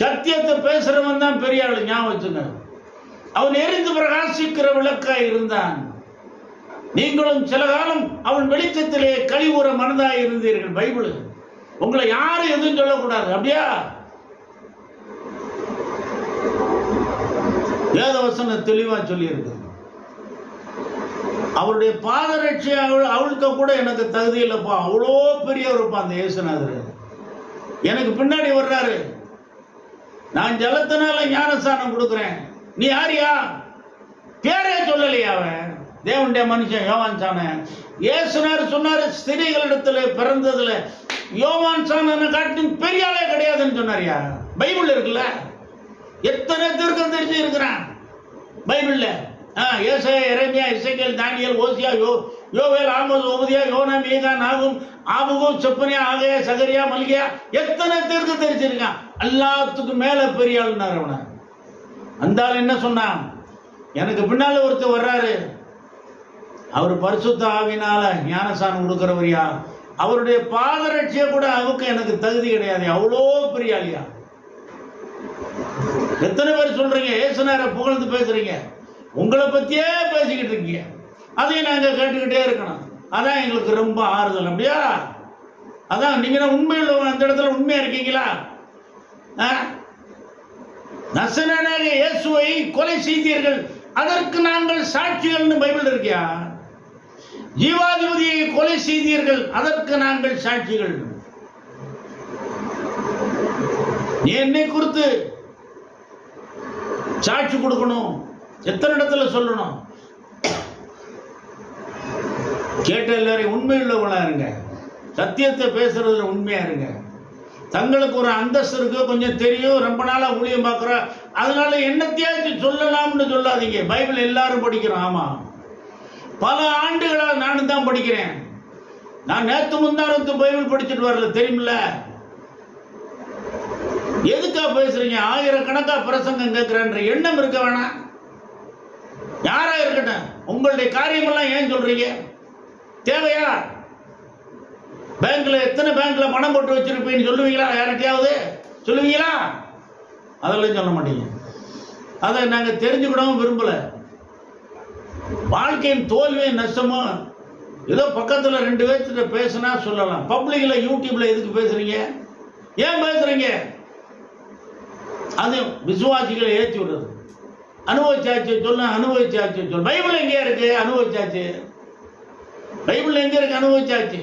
சத்தியத்தை பேசுறவன் தான் பெரிய ஆளு, ஞாபகம் வச்சுங்க. அவன் எரிந்து பிரகாசிக்கிற விளக்காய் இருந்தான். நீங்களும் சில காலம் அவன் வெளிச்சத்திலே கழிவுற மனதாய் இருந்தீர்கள். பைபிள் உங்களை யாரும் எதுவும் சொல்லக்கூடாது. அப்படியா? வேதவசனம் தெளிவா சொல்லி இருக்கு. அவருடைய பாதரட்சி அவளுக்கு கூட எனக்கு தகுதி இல்லைப்பா, அவ்வளோ பெரியவர் இருப்பான் அந்த இயேசுநாதர். எனக்கு பின்னாடி வர்றாரு, நான் ஜலத்தினால ஞானஸ்தானம் கொடுக்குறேன். நீ யாரியா? பேரே சொல்லலையா? அவன் தேவனுடைய மனுஷன் யோவான் சாணகன். இயேசுநாதர் சொன்னாரு, ஸ்திரீகளிடத்துல பிறந்ததுல யோவான் சாணகனை காட்டிலும் பெரிய ஆளே கிடையாதுன்னு சொன்னாரியா? பைபிள் இருக்குல்ல, எத்தனை தீர்க்கம் தெரிஞ்சு இருக்கிறான் பைபிள்ல. ஏசாயா, எரேமியா, எசேக்கியேல், தானியேல், ஓசியா, யோவேல், ஆமோஸ், ஓபதியா, யோனா, மீகா, நாகும், ஆபுகு, செப்பனியா, ஆகையா, சகரியா, மல்கியா, எத்தனை தீர்க்கம் தெரிஞ்சிருக்கான். எல்லாத்துக்கும் மேல பெரிய ஆளுனார் அவனை. அந்த ஆள் என்ன சொன்னான்? எனக்கு பின்னால ஒருத்தர் வர்றாரு, அவர் பரிசுத்த ஆவினால ஞானஸ்தானம் கொடுக்கிறவரியா, அவருடைய பாதரட்சியை கூட அவருக்கு எனக்கு தகுதி கிடையாது, அவ்வளோ பெரிய ஆளியா. எத்தனை பேர் சொல்றீங்க இயேசுநாதரை புகழ்ந்து பேசுறீங்க? உங்களை பத்தியே பேசிக்கிட்டு இருக்கீங்க, அதையும் நாங்க கேட்டுக்கிட்டே இருக்கணும். அதான் எங்களுக்கு ரொம்ப ஆறுதல். அப்படியா? அதான் நீங்க உண்மையுள்ள அந்த இடத்துல உண்மையா இருக்கீங்களா? நசரேயனாகிய இயேசுவை கொலை செய்தீர்கள், அதற்கு நாங்கள் சாட்சிகள்னு பைபிள் இருக்கியா? ஜீவாதிபதியை கொலை செய்தீர்கள், அதற்கு நாங்கள் சாட்சிகள். என்னை குறித்து சாட்சி கொடுக்கணும். எத்தனை இடத்துல சொல்லணும்? கேட்ட எல்லாரையும் உண்மையுள்ளவங்களா இருங்க, சத்தியத்தை பேசுறதுல உண்மையா இருங்க. தங்களுக்கு ஒரு அந்தஸ்து இருக்கு, கொஞ்சம் தெரியும், ரொம்ப நாளா ஊழியம் பார்க்குற, அதனால என்னத்தையாச்சும் சொல்லலாம்னு சொல்லாதீங்க. பைபிள் எல்லாரும் படிக்கிறோம். ஆமா, பல ஆண்டுகளாக நானும் தான் படிக்கிறேன். நான் நேற்று முந்தானத்து பைபிள் படிச்சுட்டு வரல, தெரியுமில்ல? எதுக்கா பேசுறீங்க? ஆயிரக்கணக்கா பிரசங்கம் கேட்கிறேன்ற எண்ணம் இருக்க வேணாம். யாரா இருக்கட்டும், உங்களுடைய காரியமெல்லாம் ஏன் சொல்றீங்க? தேவையா? பேங்க்ல எத்தனை பேங்க்ல பணம் போட்டு வச்சிருப்பீங்கன்னு சொல்லுவீங்களா? யார்கிட்டயாவது சொல்லுவீங்களா? அதெல்லாம் சொல்ல மாட்டீங்க. அதை நாங்கள் தெரிஞ்சுக்கிடவும் விரும்பல. வாழ்க்கையின் தோல்வியும் நஷ்டமும் ஏதோ பக்கத்தில் 2 பேர்த்திட்ட பேசுனா சொல்லலாம். பப்ளிக்ல யூடியூப்ல எதுக்கு பேசுறீங்க? ஏன் பேசுறீங்க? அது விசுவாசிகளை ஏற்றி விடுறது. அனுபவிச்சாச்சு சொல்ல, அனுபவிச்சாச்சு சொல்ல. பைபிள் எங்கே இருக்கு அனுபவிச்சாச்சு? பைபிள் எங்க இருக்கு அனுபவிச்சாச்சு?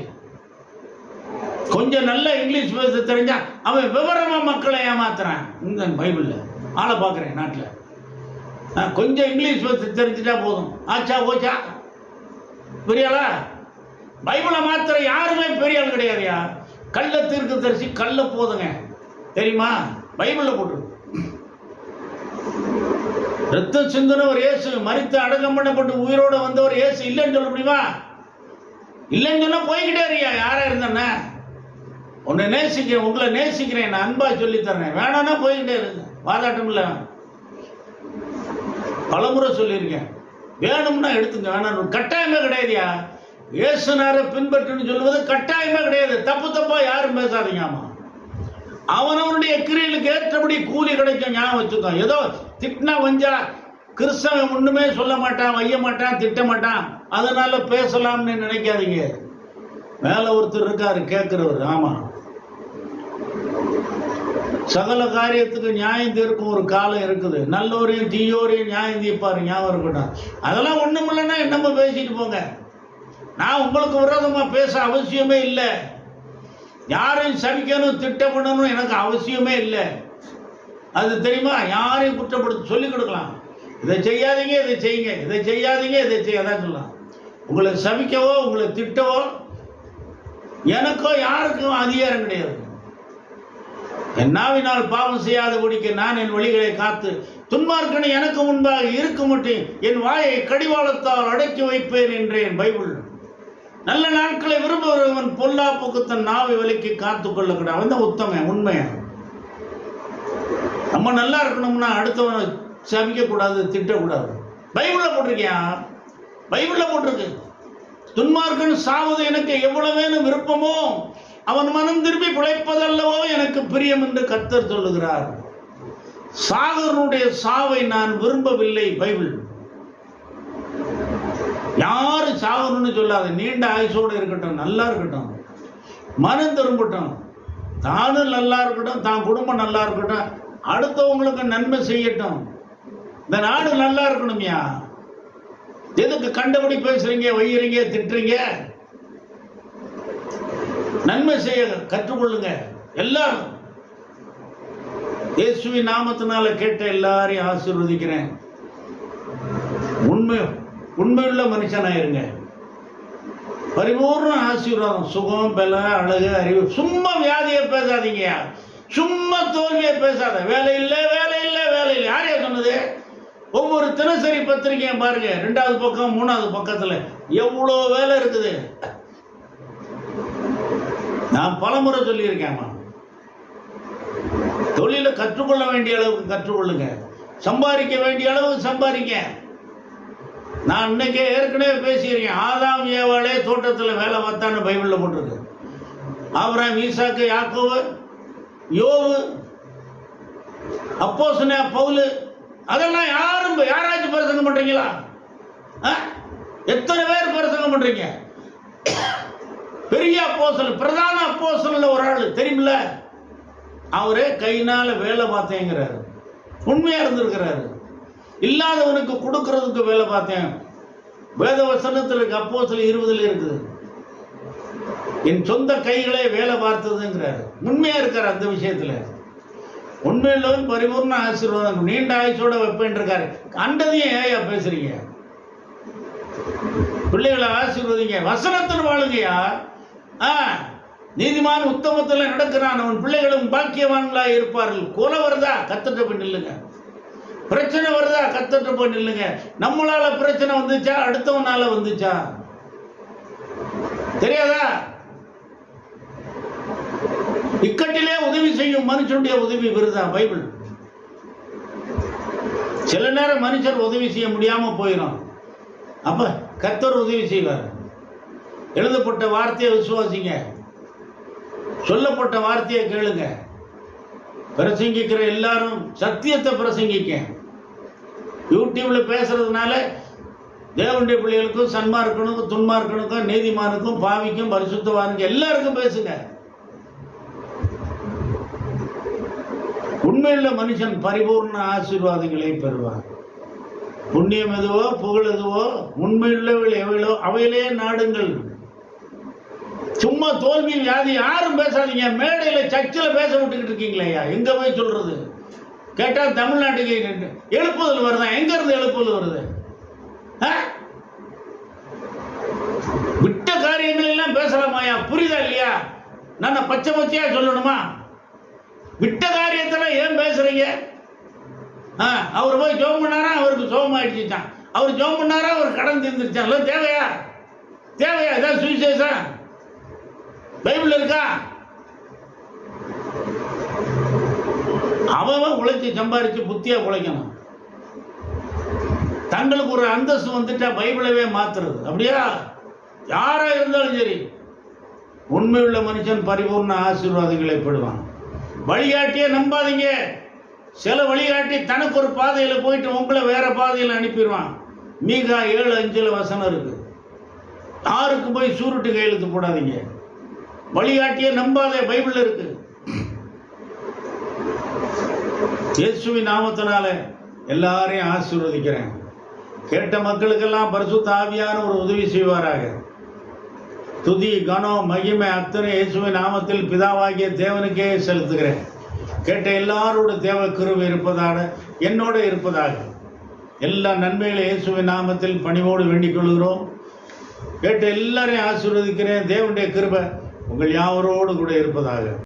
கொஞ்சம் நல்ல இங்கிலீஷ் பேச தெரிஞ்சா அவன் விவரமா மக்களை ஏமாத்துறான். இந்த பைபிள்ல ஆளை பார்க்குறேன் நாட்டில். கொஞ்சம் இங்கிலீஷ் பேச தெரிஞ்சுட்டா போதும், ஆச்சா போச்சா, பெரியாளா? பைபிளை மாத்திர யாருமே பெரிய ஆள் கிடையாதுயா. கள்ள தீர்க்க தரிசி கள்ள போதுங்க, தெரியுமா? பைபிளில் போட்டு ரத்தம் சிந்தனவர் இயேசு, மரித்து அடக்கம் பண்ணப்பட்டு உயிரோட வந்தவர் இயேசு. இல்லைன்னு சொல்ல முடியுமா? இல்லைன்னு சொன்னா போய்கிட்டே இருக்கியா? யாரா இருந்தானே உன்னை நேசிக்கிறேன், உங்களை நேசிக்கிறேன், நான் அன்பா சொல்லி தரேன், வேணான்னா போய்கிட்டே இருக்கு. வாதாட்டம் இல்லை. பலமுறை சொல்லியிருக்கேன், வேணும்னா எடுத்துங்க, வேணாம் கட்டாயமே கிடையாதுயா. இயேசுனாரை பின்பற்றுன்னு சொல்லுவது கட்டாயமே கிடையாது. தப்பு தப்பா யாரும் பேசாதீங்க. ஆமா, அவனவனுடைய கிரியைகளுக்கு ஏற்றபடி கூலி கிடைக்கும். ஞாபகம் வச்சுக்கோ. ஏதோ திட்டினா வஞ்சா கிறிஸ்தவன் ஒண்ணுமே சொல்ல மாட்டான், வைய மாட்டான், திட்ட மாட்டான், அதனால பேசலாம்னு நினைக்காதீங்க. மேல ஒருத்தர் இருக்காரு கேட்கிறவர். ஆமா, சகல காரியத்துக்கு நியாயம் தீர்க்கும் ஒரு காலம் இருக்குது. நல்லோரையும் தீயோரையும் நியாயம் தீர்ப்பாரு. ஞாபகம் இருக்கட்டும். அதெல்லாம் ஒண்ணும் இல்லைன்னா என்னமோ பேசிட்டு போங்க. நான் உங்களுக்கு விரோதமா பேச அவசியமே இல்லை. யாரையும் சபிக்கணும், திட்ட பண்ணணும் எனக்கு அவசியமே இல்லை. அது தெரியுமா? யாரையும் குற்றப்படுத்த சொல்லிக் கொடுக்கலாம். இதை செய்யாதீங்க, இதை செய்யுங்க, இதை செய்யாதீங்க, இதை செய்யாதான் சொல்லலாம். உங்களை சபிக்கவோ உங்களை திட்டவோ எனக்கோ யாருக்கும் அதிகாரம் கிடையாது. என் நாவினால் பாவம் செய்யாதபடிக்கு நான் என் வழிகளை காத்து துன்மார்க்கனை எனக்கு முன்பாக இருக்க மாட்டேன், என் வாயை கடிவாளத்தால் அடக்கி வைப்பேன் என்றேன். பைபிள். நல்ல நாட்களை விரும்புகிறவன் பொல்லாப்புக்கு தன் நாவை விலைக்கு காத்து கொள்ளக்கூடாது. அவன் தான் உத்தமன், உண்மையா. நம்ம நல்லா இருக்கணும்னா அடுத்தவனை சபிக்க கூடாது, திட்டக்கூடாது. பைபிள்ல போட்டிருக்கியா? பைபிள்ல போட்டிருக்கு. துன்மார்க்கன் சாவது எனக்கு எவ்வளவேனு விருப்பமோ அவன் மனம் திரும்பி பிழைப்பதல்லவோ எனக்கு பிரியம் என்று கர்த்தர் சொல்லுகிறார். சாகரனுடைய சாவை நான் விரும்பவில்லை. பைபிள். யாரு சாகணும்னு சொல்லாது. நீண்ட ஆயுசோடு இருக்கட்டும், நல்லா இருக்கட்டும், மனம் திரும்பட்டும், தானும் நல்லா இருக்கட்டும், தான் குடும்பம் நல்லா இருக்கட்டும், அடுத்தவங்களுக்கு நன்மை செய்யட்டும். இந்த நாடு நல்லா இருக்கணும்யா. எதுக்கு கண்டபடி பேசுறீங்க, வையறீங்க, திட்டுறீங்க? நன்மை செய்ய கற்றுக்கொள்ளுங்க எல்லாரும். இயேசுவின் நாமத்தினால கேட்ட எல்லாரையும் ஆசீர்வதிக்கிறேன். உண்மையுள்ள மனுஷனாயிருங்க. பரிபூர்ண ஆசீர்வாதம், சுகம், பல, அழகு, அறிவு. சும்மா வியாதியை பேசாதீங்க, சும்மா தோல்வியை பேசாத. வேலை இல்லை, வேலை இல்லை, வேலை இல்லை. யாரையா சொன்னது? ஒவ்வொரு தினசரி பத்திரிக்கையும் பாருங்க, 2வது பக்கம் 3வது பக்கத்துல எவ்வளோ வேலை இருக்குது. நான் பலமுறை சொல்லியிருக்கேன், தொழிலை கற்றுக்கொள்ள வேண்டிய அளவுக்கு கற்றுக்கொள்ளுங்க, சம்பாதிக்க வேண்டிய அளவுக்கு சம்பாதிக்க. நான் இன்னைக்கே ஏற்கனவே பேசியிருக்கேன். ஆதாம் ஏவாளே தோட்டத்தில் வேலை பார்த்தான்னு பைபிளில் போட்டிருக்கு. ஆபிரகாம், ஈசாக்கு, யாக்கோபு, யோபு, அப்போஸ்தலனாகிய பவுல், அதெல்லாம் யாராச்சும் பிரசங்கம் பண்றீங்களா? எத்தனை பேர் பிரசங்கம் பண்றீங்க? பெரிய அப்போஸ்தலன், பிரதான அப்போஸ்தலன்ல ஒரு ஆள் தெரியுமில்ல, அவரே கையினால வேலை பார்த்தேங்கிறாரு. உண்மையா இருந்திருக்கிறாரு. இல்லாதவனுக்கு கொடுக்கறதுக்கு வேலை பார்த்தேன். வேத வசனத்தில் இருக்கு, அப்போஸ்தலர் 20 இருக்குது. என் சொந்த கைகளே வேலை பார்த்ததுங்கிறாரு. உண்மையா இருக்காரு அந்த விஷயத்துல. உண்மையிலும் பரிபூர்ண ஆசீர்வாதம், நீண்ட ஆயுசோட வைப்பேன் இருக்காரு. அண்டதையும் ஏயா பேசுறீங்க? பிள்ளைகளை ஆசீர்வதிங்க, வசனத்தில் வாழுங்கயா. நீதிமான் உத்தமத்தில் நடக்கிறான், அவன் பிள்ளைகளும் பாக்கியவான்களா இருப்பார்கள். கொலை வருதா, கத்தட்ட போய் நில்லுங்க. பிரச்சனை வருதா, கத்தட்ட போய் நில்லுங்க. நம்மளால பிரச்சனை வந்துச்சா, அடுத்தவனால வந்துச்சா தெரியாதா? இக்கட்டிலே உதவி செய்யும் மனுஷனுடைய உதவி விருதா. பைபிள். சில நேரம் மனுஷர் உதவி செய்ய முடியாம போயிடும், அப்ப கர்த்தர் உதவி செய்வார். எழுதப்பட்ட வார்த்தையை விசுவாசிங்க. சொல்லப்பட்ட வார்த்தையை கேளுங்க. பிரசங்கிக்கிற எல்லாரும் சத்தியத்தை பிரசங்கிக்க. யூடியூப்ல பேசுறதுனால தேவனுடைய பிள்ளைகளுக்கும் சன்மார்க்கனுக்கும் துன்மார்க்கனுக்கும் நீதிமானுக்கும் பாவிக்கும் பரிசுத்தவானுக்கும் எல்லாருக்கும் பேசுங்க. உண்மையுள்ள மனுஷன் பரிபூர்ண ஆசீர்வாதங்களை பெறுவான். புண்ணியம் எதுவோ புகழ் எதுவோ உண்மையுள்ளவர்கள் எவையோ அவையிலே நாடுங்கள். சும்மா தோல்வி வியாதி யாரும் பேசாதீங்க. மேடையில சர்ச்சில் பேச விட்டுக்கிட்டு இருக்கீங்களே, எங்க போய் சொல்றது? கேட்டா தமிழ்நாட்டுக்கு எழுப்புதல் வருதான். எங்க இருந்து எழுப்புதல் வருது? விட்ட காரியங்கள் எல்லாம் பேசலாமாயா? புரியுதா இல்லையா? நான் பச்சை பச்சையா சொல்லணுமா? விட்ட காரியத்துல ஏன் பேசுறீங்க? அவர் போய் ஜோம் பண்ணாரா, அவருக்கு சோகம் ஆயிடுச்சுட்டான். அவர் ஜோம் பண்ணாரா, அவர் கடன் தீர்ந்துருச்சான். தேவையா? தேவையா? இதான் சுவிசேஷம்? பைபிள் இருக்கா? அவன் உழைச்சி சம்பாரிச்சு புத்தியா உழைக்கணும். தங்களுக்கு ஒரு அந்தஸ்து வந்துட்டா பைபிளவே மாத்துறது. அப்படியா? யாரா இருந்தாலும் சரி, உண்மையுள்ள மனுஷன் பரிபூர்ண ஆசீர்வாதங்களை பெறுவான். வழிகாட்டியே நம்பாதீங்க. சில வழிகாட்டி தனக்கு ஒரு பாதையில போயிட்டு உங்களை வேற பாதையில் அனுப்பிடுவான். மீகா 7:5 வசனம் இருக்கு. யாருக்கு போய் சூருட்டு கையெழுத்து போடாதீங்க. வழிகாட்டியே நம்பாதே, பைபிள் இருக்கு. இயேசுவின் நாமத்தினால எல்லாரையும் ஆசீர்வதிக்கிறேன். கேட்ட மக்களுக்கெல்லாம் பரிசுத்த ஆவியான ஒரு உதவி செய்வாராக. துதி கனம் மகிமை அத்தனை இயேசுவின் நாமத்தில் பிதாவாகிய தேவனுக்கே செலுத்துகிறேன். கேட்ட எல்லாரோட தேவ கிருபை இருப்பதாக என்னோட இருப்பதாக எல்லா நன்மைகளை இயேசுவின் நாமத்தில் பணிவோடு வேண்டிக் கொள்கிறோம். கேட்ட எல்லாரையும் ஆசீர்வதிக்கிறேன். தேவனுடைய கிருபை உங்கள் யாவரோடு கூட இருப்பதாக.